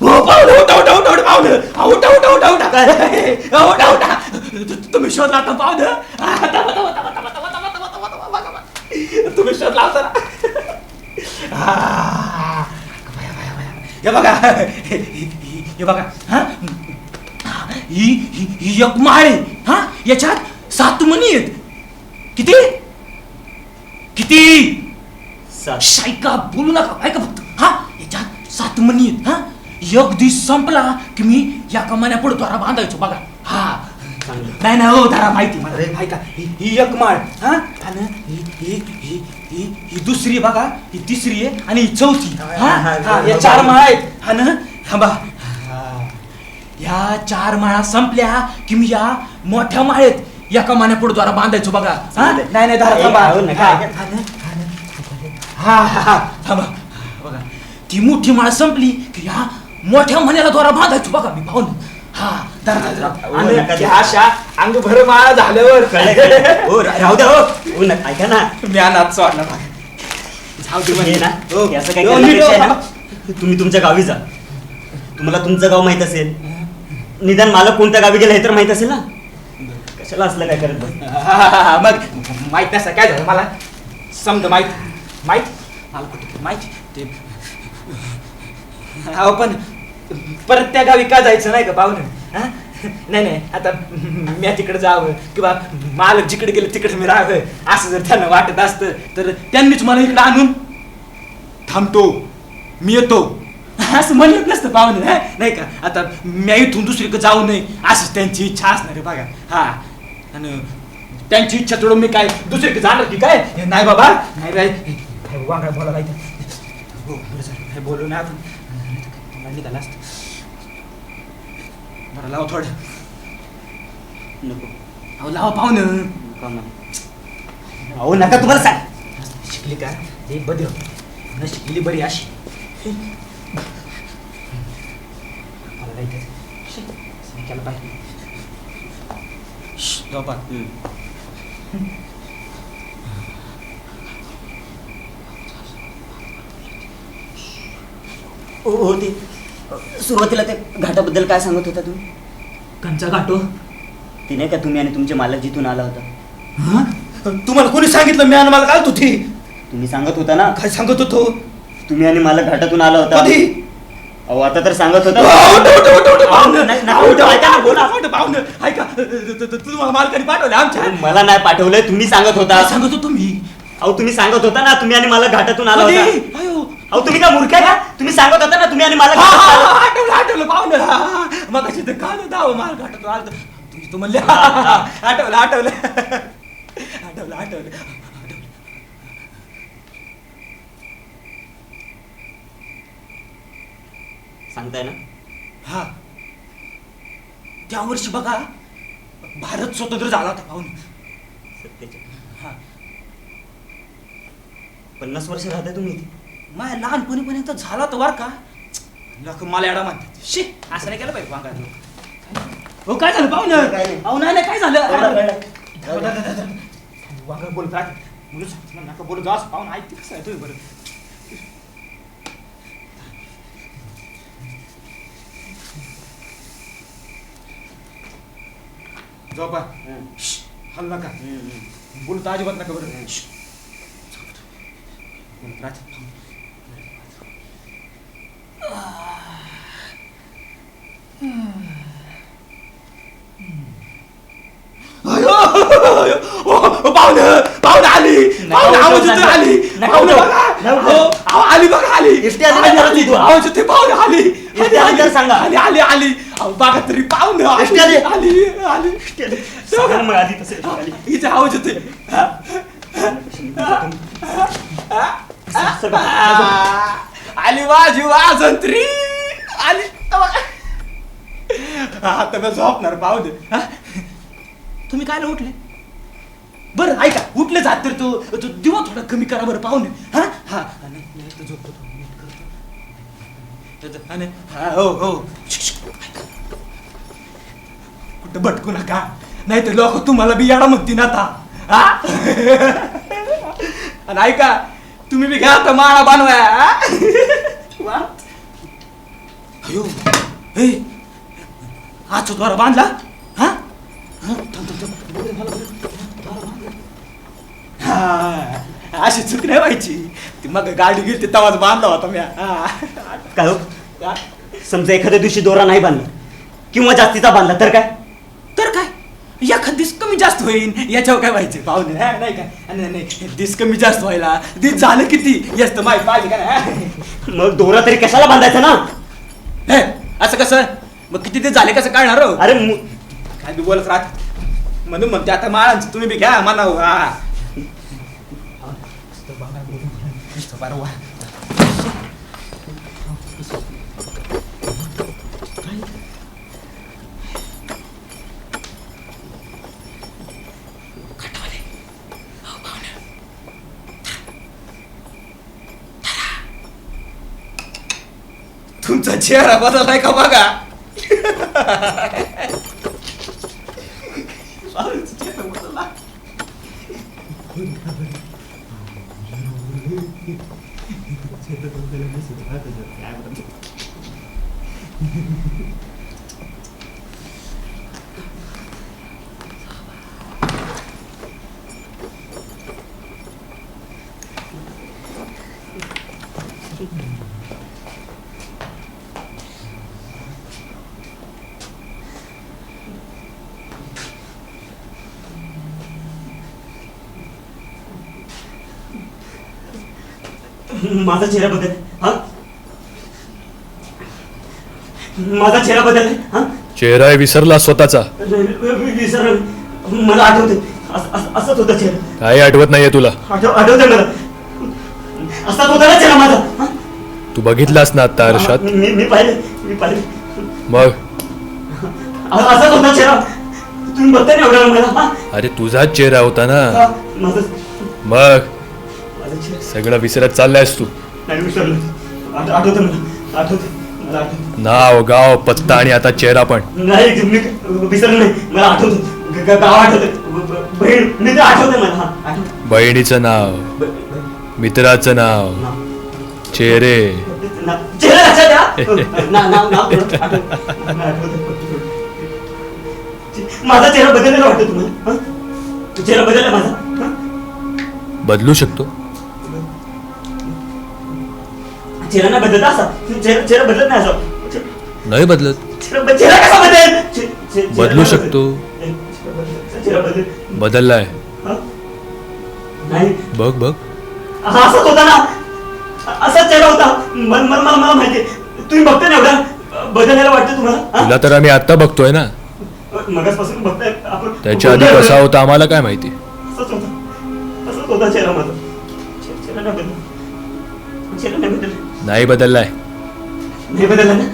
हो पाहुणे उठा उठा उठा उठा पाहुणे उठा उठा उठा उठा उठा उठा तुम्ही शोध लावता पाहुणे तुम्ही शोध लावता हे बघा हे बघा हा ही एक माळ आहे हा याच्यात 7 मणी आहेत किती किती सात. शायका बोलू नका ऐका फक्त 7 मणी आहेत हा. एक दिवस संपला की मी या कमान्या पुढे द्वारा बांधायचो बघा. हा चांगलं. नाही नाही हो धरा माहिती मला ऐका. ही एक माळ हा आणि ही दुसरी बघा, ही तिसरी आहे आणि ही चौथी. हा या 4 माळा आहेत हा ना. थांबा, या 4 माळा संपल्या की मी या मोठ्या माळेत एका मान्या पुढे द्वारा बांधायचो बघा. हा नाही नाही धरा थांबा. हो, नका. हा हा हा थांबा बघा. ती मोठी माळ संपली की ह्या मोठ्या मण्याला द्वारा बांधायचो बघा मी पाहून. हा धरा धरा. हो, आणि नका. ह्या अशा अंग भर माळा झाल्यावर हो राहू द्या. हो नका, ऐका ना. मी अनाथ सोडला बघा. जाऊ दे हे म्हणजे ना, हो. हे असं काही हो, करण्यापेक्षा नीट आहे हो. ना, तुम्ही तुमच्या गावी जा. तुम्हाला तुमचं गाव माहित असेल, निदान मला कोणत्या गावी गेलं हे तर माहित असेल ना. कशाला असलं काय करत बस. हा, मग माहित नसतं काय झालं मला. समजा माहित माहित मला कुठे माहिती ते. अहो पण परत त्या गावी का जायचं नाही का पाहुणे. हा नाही नाही आता मी तिकडे जावं किंवा मालक जिकडे गेले तिकडे मी राहावं असं जर त्यांना वाटत असतं तर त्यांनीच मला इकडे आणून थांबतो मी येतो असं म्हणत नसतं पाहुणे. नाही का आता मी इथून दुसरीकडे जाऊ नये असंच त्यांची इच्छा असणार आहे बघा. हा आणि त्यांची इच्छा तोडून मी काय दुसरीकडे जाणार की काय. नाही बाबा नाही बाई वांगडा बोलायला इथं. हो बरं झालं काय बोलू ना आपण निघाला असतं. बरं लावा थोडं. नको. अहो लावा पाहुणं. नका म्हणा. अहो नका, तुम्हाला सांग. शिकली का हे बदल न शिकली बरी अशी. मला नाही केलं पाहिजे. झोपा. हो ते सुरुवातीला ते घाटाबद्दल काय सांगत होता तुम्ही. कंचा गाठो. ते नाही का, तुम्ही आणि तुमचे मालक जिथून आला होता. तुम्हाला कोणी सांगितलं मी आणि मला घालत होती. तुम्ही सांगत होता ना, काय सांगत होतो. तुम्ही आणि मालक घाटातून आला होता. कधी अहो आता तर सांगत होता. तुम्हाला मालकाने पाठवले आमच्या. मला नाही पाठवलंय, तुम्ही सांगत होता. काय सांगत होतो मी. अहो तुम्ही सांगत होता ना, तुम्ही आणि मालक घाटातून आला होता. कधी? अयो. अहो तुम्ही काय मूर्ख आहे का. तुम्ही सांगत होता ना, तुम्ही आणि मालक हा, घाटातून आला. हा, आठवलं आठवलं पाहुणं. मग अशी काल दाव माल घाटतो आलं तुझी तू म्हणले. आठवलं आठवलं आठवलं आठवलं. सांगताय ना. हा त्या वर्षी बघा भारत स्वतंत्र झाला होता पाहून. सत्याच्या हा 50 वर्ष राहताय तुम्ही इथे. माझ्या लहानपणीपर्यंत झाला तर बर का. लोक मला एडा म्हणतात. शी असं नाही केलं पाहिजे वांगा. हो काय झालं पाहुणं. काय नाही. अहो नाही नाही काय झालं. कळलं. वांगा बोलत राहते मुलं नका बोलत जास पाहून ऐकते कसं आहे तुम्ही बरं. झोपा. हल नका बोलत अजिबात नका बरं. बोलत राहते. पाहुणं पाहुणं आली. पाहुणं आवाज येतोय आली. पाहुणं बघा आली बघा आली. इष्टी आली नाही करत तू. आवाज येतोय पाहुणं आली. इष्टी आली तर सांगा. आली आली आली. अहो बघा तरी पाहुणं इष्टी आली. आली आली. सांगा ना मग आधी तसं आली. हिचा आवाज येतोय. आली माझी वाजंत्री आली. आता मी झोपणार पाहू दे. तुम्ही काय उठले बरं ऐका. उठले जात तर तो दिवा थोडा कमी करा बरं पाहुणे. हा हा झोपतो हो हो कुठं भटकू नका नाही तर लोक तुम्हाला बी याडा म्हणतील आता. आणि ऐका तुम्ही बी घ्या आता माळा बांधवाया. अयो हे आजचा द्वारा बांधला. हा अशी चूक नाही व्हायची. ती मग गाडी गेली तेव्हाच बांधला होता मी. काय हो, समजा एखाद्या दिवशी दोरा नाही बांधला किंवा जास्तीचा बांधला तर काय. तर काय एखाद दिस कमी जास्त होईल याच्यावर काय व्हायचं पाहुणे हा, नाही काय नाही नाही दिस कमी जास्त व्हायला दिस झालं किती याच तर माहिती पाहिजे का नाही मग दोरा तरी कशाला बांधायचा ना? हे, असं कसं मग किती दिवस झाले कसं कळणार हो अरे काय बी बोलत राहत म्हणून म्हणते आता माळांचं तुम्ही बी घ्या म्हणा हा बरं वा. तुमचा चेहरा बदललाय का बघा माझा चेहरा बदल हा माझा चेहरा बदल हा चेहरा विसरला स्वतःचा. विसर मला आठवते असंच होता चेहरा. काही आठवत नाहीये तुला. आठवते मला असाच होता ना चेहरा माझा हा? तू बघितलास ना आता आरशात. मी पाहिले मग असाच होता चेहरा. तुम्ही बघताय ना एवढा मला हा? अरे तुझाच चेहरा होता ना. हा, माझा मग चेहरा सगळं विसरत चाललायस तू. नाही विसरलो. आठवते मला आठवते. नाव गाव पत्ता आणि आता चेहरा पण. नाही मी विसरलो नाही. मला आठवतो गाव आठवते. बहीण मी तर आठवते मला हा आठवते. बहिणीचं नाव, मित्राचं नाव, चेहरे. चेहरा लक्षात द्या. नाव थोडं आठवतं. माझा चेहरा बदललेला वाटतो तुम्हाला हा? चेहरा बदलला माझा हा? बदलू शकतो. चेहरा नाही बदलत असा. चेहरा बदलत नाही असा. नाही बदलत. चेहरा कसा बदलेल? बदलू शकतो. चेहरा बदल बदललाय. हा? नाही बघ बघ. हा असाच होता ना. असाच चेहरा होता. मला माहिती. तुम्ही बघताय ना एवढा बदललेला वाटतं तुम्हाला हा? तुला तर आम्ही आता बघतोय ना. मगासपासून बघताय आपण. त्याच्या आधी कसा होता आम्हाला काय माहिती. असंच होता चेहरा माझा. चेहरा नाही बदलला. चेहरा नाही बदलला. नाही बदललाय. नाही बदलला ना.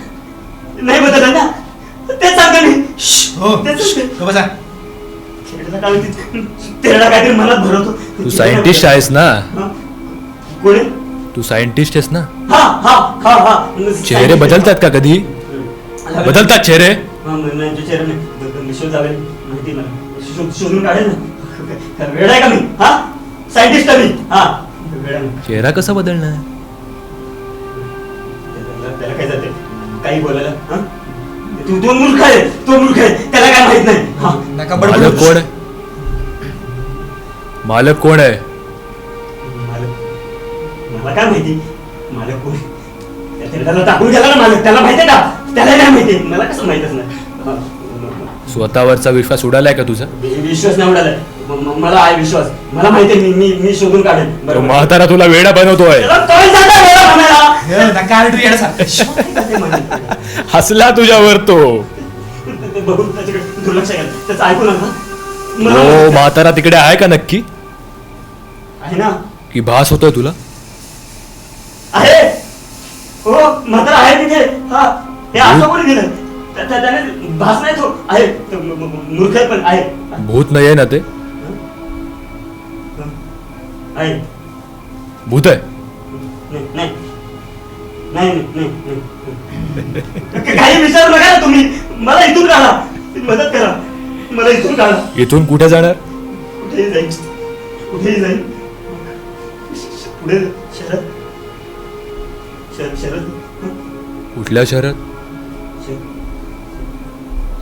नाही बदलला ना. तेच सांगतो मी. हो तेच सांगतो. तो बसा चेहऱ्याला काय म्हणते? चेहरा काहीतरी मनात भरवतो. तू सायंटिस्ट आहेस ना. हा? कोणी? तू सायंटिस्ट आहेस ना. हा. चेहरे बदलतात का कधी? बदलतात चेहरे. हा, नाही, जो चेहरा नाही. शोध लावेल माहिती मला. शोधून काढेल ना. वेळ आहे का मी हा? सायंटिस्ट आहे मी हा. वेळ आहे मी. चेहरा कसा बदलणार? त्याला काय जाते काही बोलायला हा? तो मूर्ख आहे. त्याला काय माहित नाही हा. नका मालक बडबड कोण आहे? मालक कोण आहे? मला काय माहिती मालक कोण? त्याला टाकून गेला ना मालक. त्याला माहितीये का? त्याला काय माहिती. मला कसं माहितच नाही हा. स्वतःवरचा विश्वास उडालाय का तुझा? विश्वास नाही उडालाय. मला आहे विश्वास. मला माहितीये. मी शोधून काढेन. तो म्हातारा तुला वेडा बनवतोय. त्याला काय जातं वेडा म्हणायला? नका आरडू येण्यासारखं ते म्हणायचं. हसला तुझ्यावर तो. ते बघून त्याच्याकडे दुर्लक्ष केलं. त्याचं ऐकू नका. हो म्हातारा तिकडे आहे का नक्की? आहे ना. की भास होतोय तुला? आहे. हो मात्र आहे तिथे हा. हे असं कोणी दिलं? त्याने भास नाही तो आहे. मूर्ख पण आहे. भूत नाहीये ना ते? आहे. भूत आहे. नाही काही विचारू नका ना तुम्ही. मला इथून काढा. मदत करा. मला इथून काढा. इथून कुठे जाणार? कुठेही जाईल. पुढे शहरात. कुठल्या शहरात?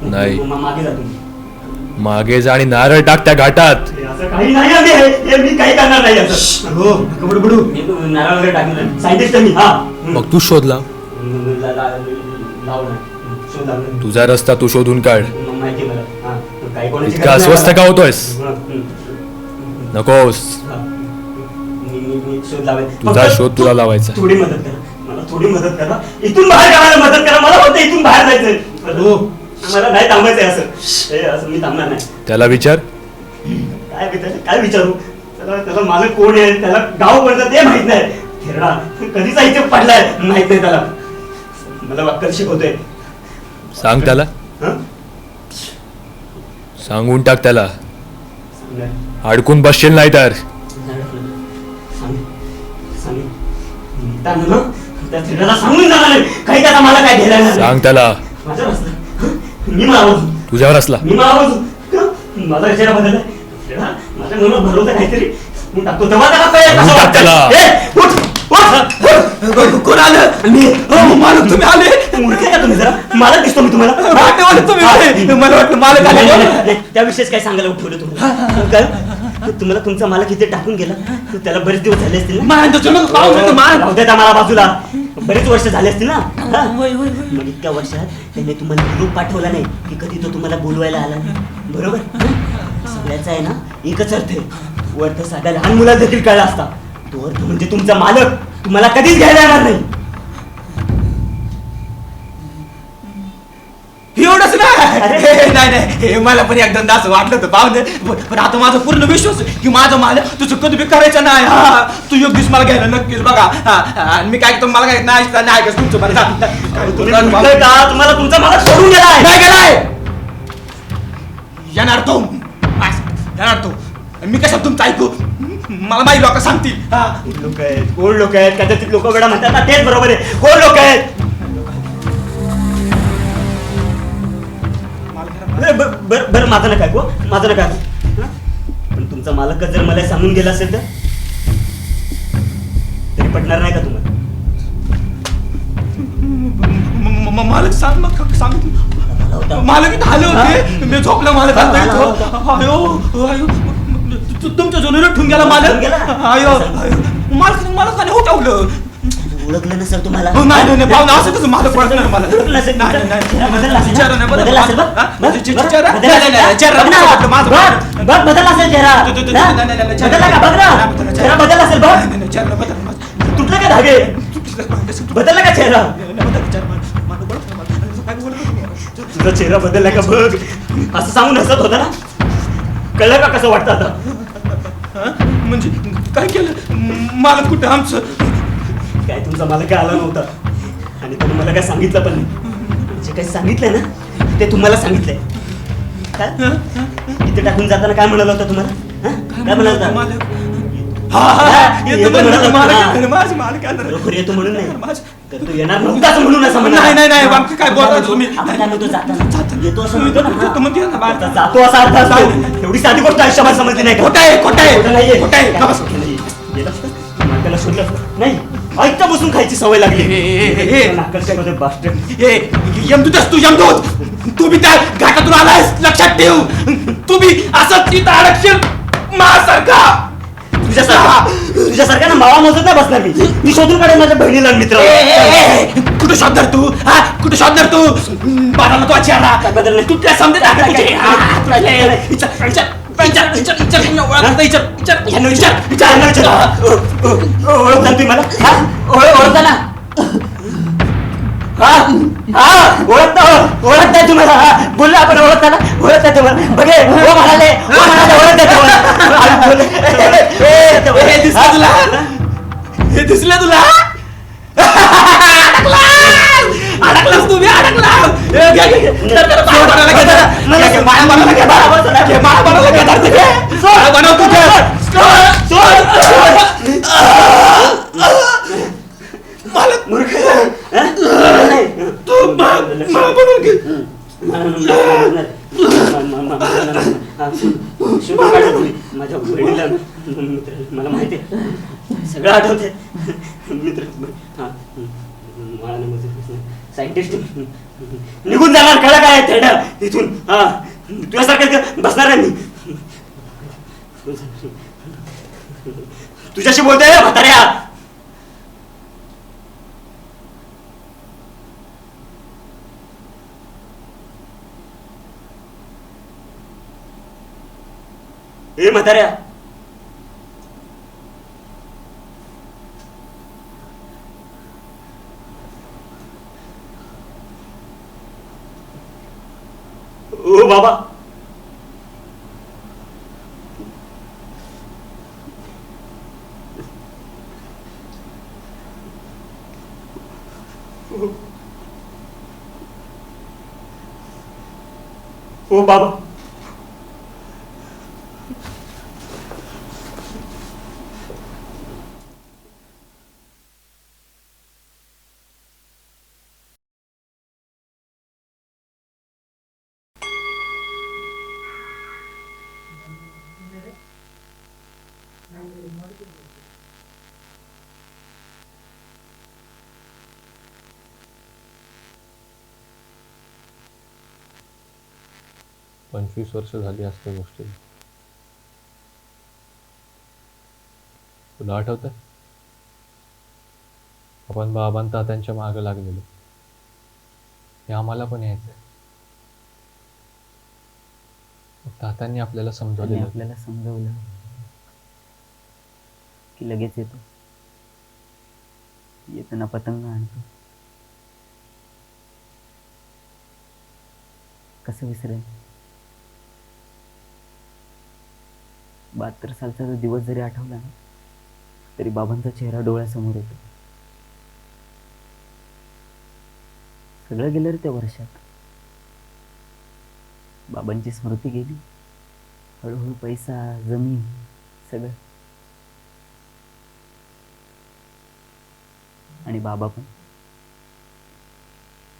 नाही. मागे जा तुम्ही. मागे जा आणि नारळ टाक त्या घाटात. असं काही नाही आम्ही हे मी काही करणार नाही असं. हो नका बडबडू मी नारळ वगैरे टाकणार. सायंटिस्ट मी हा. मग तू शोध लाव. लाव ना. शोध लावणार. तुझा रस्ता तू शोधून काढ. माहिती मला हा. काही कोणाची इतका गरज नाही अस्वस्थ मला. का होतोयस? नकोस. मी शोध लावेल. तुझा फक्त शोध तुला लावायचा. थोडी मदत करा, मला थोडी मदत करा. इथून बाहेर काढायला मदत करा. मला फक्त इथून बाहेर जायचंय. हो. मला नाही थांबायचंय असं. हे असं मी थांबणार नाही. त्याला विचार. काय विचारू त्याला मालक कोण आहे, त्याला गाव कोणतं ते माहित नाही. थेरडा कधीचा इथे पडलाय माहित नाही त्याला. मला वाक्कल शिकवतोय. सांग त्याला. हं? सांगून टाक त्याला. सांगणार. अडकून बसशील नाही तर. त्या थेरड्याला सांगून जाणार नाही. काही त्याचा मला काय घ्यायला नाही. सांग त्याला. माझ्यावर असलं. मी मारावं. तुझ्यावर असला. मी मारावं. माझा चेहरा बदलला. थेरडा माझ्या मनात भरवतं काहीतरी. मी टाकतो तेव्हा त्याला कळेल कसं टाक वाटतं. त्याला. ए, उठ, उठ. कोण आलं? मी मालक तुम्ही आले? मूर्ख आहे का तुम्ही जरा? मला दिसतो मी तुम्हाला. तुम्ही मला वाटलं मालक नाही, आले. नाही, नाही, त्याविषयीच काय सांगायला उठवलं तुम्हाला? काय? तुम्हाला तुमचा मालक इथे टाकून गेला. त्याला बरेच दिवस झाले असतील ना? राहू देता मला बाजूला. बरेच वर्ष झाले असतील ना? हा? मग इतक्या वर्षात त्याने तुम्हाला निरोप पाठवला नाही की कधी तो तुम्हाला बोलवायला आला नाही. बरोबर? सगळ्याचा आहे ना एकच अर्थ आहे. तो अर्थ साध्या लहान मुलाला देखील कळला असता. तो अर्थ म्हणजे तुमचा मालक तुम्हाला कधीच घ्यायला येणार नाही. एवढंच नाही नाही मला पण एकदा असं वाटलं होतं पाहुणे. पण आता माझा पूर्ण विश्वास आहे की माझा मालक तुझं कधी बी करायचं नाही. तू एक दिवस मला घ्यायला नक्कीच बघा. आणि मी काय मला काय नाही का तुमचं मला तुम्ही म्हणताय का तुम्हाला तुमचा मालक सोडून गेलाय? नाही गेलाय. येणार तो मी कशा तुमचं ऐकू? मला माहिती लोक सांगतील. लोक आहेत, कोण लोक आहेत? कदाचित लोक वेळा म्हणतात ना, तेच बरोबर आहे. कोण लोक आहेत? बरं माझं नका ऐकू, माझं नका ऐकू. पण तुमचा मालकच जर मला सांगून गेला असेल तर तरी पटणार नाही का तुम्हाला? मालक सांग मग सांग. मालक इथं आले होते. मी झोपला मालक आयो तुमच्या जोडीला ठेवून गेला मालक. आयो मालकाने उठवलं. ओळखलं नसेल तुम्हाला? नाही पाहुणा असं कसं मालक ओळखलं मला. बदलला असेल बघ. बदलला असेल चेहरा. बदलला असेल बदलला असेल चेहरा. बदलला का? बघ ना. चेहरा बदलला असेल बघ. तुटला का धागे? बदलला का चेहरा? तुझा चेहरा बदलला का बघ. असं सांगून हसत होता ना. कळलं का कसं वाटतं आता? म्हणजे काय केलं मालक कुठं आमचं? काय तुमचा मालक काय आला नव्हता आणि त्याने मला काय सांगितलं पण नाही. जे काही सांगितलंय ना ते तुम्हाला सांगितलंय. काय इथे टाकून जाताना काय म्हणाला होता तुम्हाला? काय म्हणाला होता? बरोबर येतो म्हणून नाही तर तो येणार नव्हता असं म्हणून असं म्हणा. नाही काय बोलता तुम्ही? येतो असं म्हणतो ना. जातो असा अर्थ असतो. एवढी साधी गोष्ट आयुष्यभर समजली नाही. खोटं आहे मालकाला शोधलं नाही. ऐकता बसून खायची सवय लागली. यमदूतच तू यमदूत. तू बी त्या घाटातून आलायस लक्षात ठेव. तू बी असंच तिथं अडकशील माझ्यासारखा. तुझ्यासारखा ना मावा मोजत नाही बसणार मी शोधून काढेल माझ्या बहिणीला मित्र. कुठं शोधणार तू? कुठं शोधणार तू? बाळाला तो चेहरा बदल तू त्या समजत ओळखता तुम्ही मला? ओळखता ना? ओळखताय तुम्हाला? बोललो आपण ओळखता ना? ओळखताय तुम्हाला? बघे हो म्हणाले हे दिसलं तुला? अडकलास तुम्ही अडकला. मूर्ख माझ्या बहिणीला मित्र मला माहिती आहे. सगळं आठवते. मित्र सायंटिस्ट निघून जाणार. कळलं काय थेडा इथून? तुझ्यासारखं बसणार आहे मी. तुझ्याशी बोलतोय म्हाताऱ्या. ए म्हाताऱ्या, ओ बाबा, ओ बाबा, 25 वर्ष झाली असते गोष्टीला. तुला आठवतंय आपण बाबां तात्यांच्या मागे लागलेलो. हे आम्हाला पण यायचंय. तात्यांनी आपल्याला समजावलेलं. आपल्याला समजवलं की लगेच येतो, येताना पतंग आणतो. कसं विसरेल? 72 सालचा जो दिवस जरी आठवला ना तरी बाबांचा चेहरा डोळ्यासमोर येतो. सगळं गेलं रे त्या वर्षात. बाबांची स्मृती गेली, हळूहळू पैसा, जमीन, सगळं. आणि बाबा पण.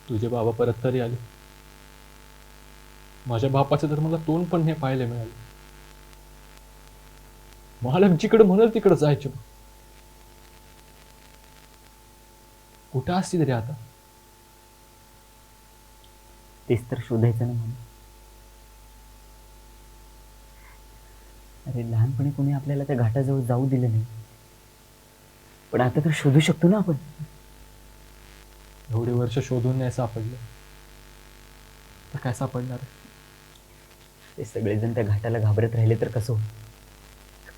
तुझे बाबा परत तरी आले. माझ्या बापाचं तर मला तोंड पण नाही पाहायला मिळालं. मला जिकडे म्हणाल तिकडे जायचे. कुठं असतील रे आता? तेच तर शोधायचं ना म्हणून. अरे लहानपणी कोणी आपल्याला त्या घाटाजवळ जाऊ दिलं नाही, पण आता तर शोधू शकतो ना आपण. एवढे वर्ष शोधून नाही सापडले तर काय सापडणार? ते सगळेजण त्या घाटाला घाबरत राहिले तर कसं होईल?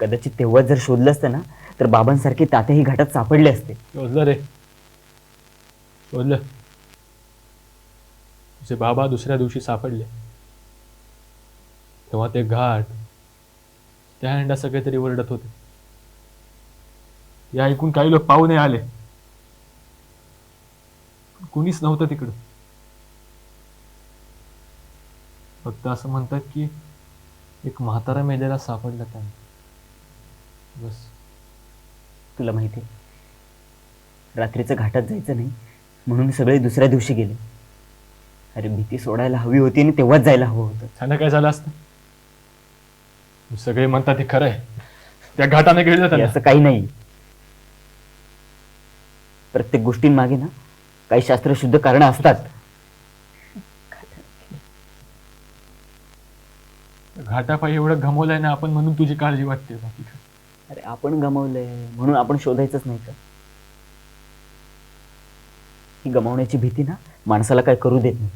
कदाचित तेव्हा जर शोधलं असतं ना तर बाबांसारखे तात्याही घाटात सापडले असते. शोधलं रे, शोधलं. तुझे बाबा दुसऱ्या दिवशी सापडले. तेव्हा ते घाट, त्या हंडा सगळे तरी ओरडत होते. या ऐकून काही लोक पाहूने आले, कुणीच नव्हतं तिकडं. फक्त असं म्हणतात की एक म्हातारा मेलेला सापडला त्यांना, बस. तुला माहिती रात्रीचं घाटात जायचं नाही म्हणून सगळे दुसऱ्या दिवशी गेले. अरे भीती सोडायला हवी होती आणि तेव्हाच जायला हवं होतं. त्यांना काय झालं असतं? सगळे म्हणतात हे खरं आहे, त्या घाटाने गेलं त्यांना. असं काही नाही. प्रत्येक गोष्टींमागे ना काही शास्त्रशुद्ध कारण असतात. घाटापायी एवढं गमवलंय ना आपण म्हणून तुझी काळजी वाटते. बाकी काय? अरे आपण गमावलंय म्हणून आपण शोधायचंच नाही का? ही गमावण्याची भीती ना माणसाला काय करू देत नाही.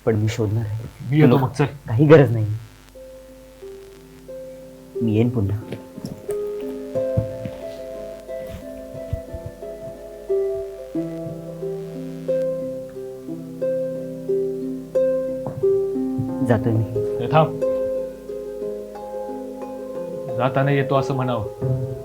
पण मी शोधणार आहे. मी येतो मग, चल. काही गरज नाही, मी येईन पुन्हा. जातोय मी. थांब. जाताना येतो असं म्हणावं.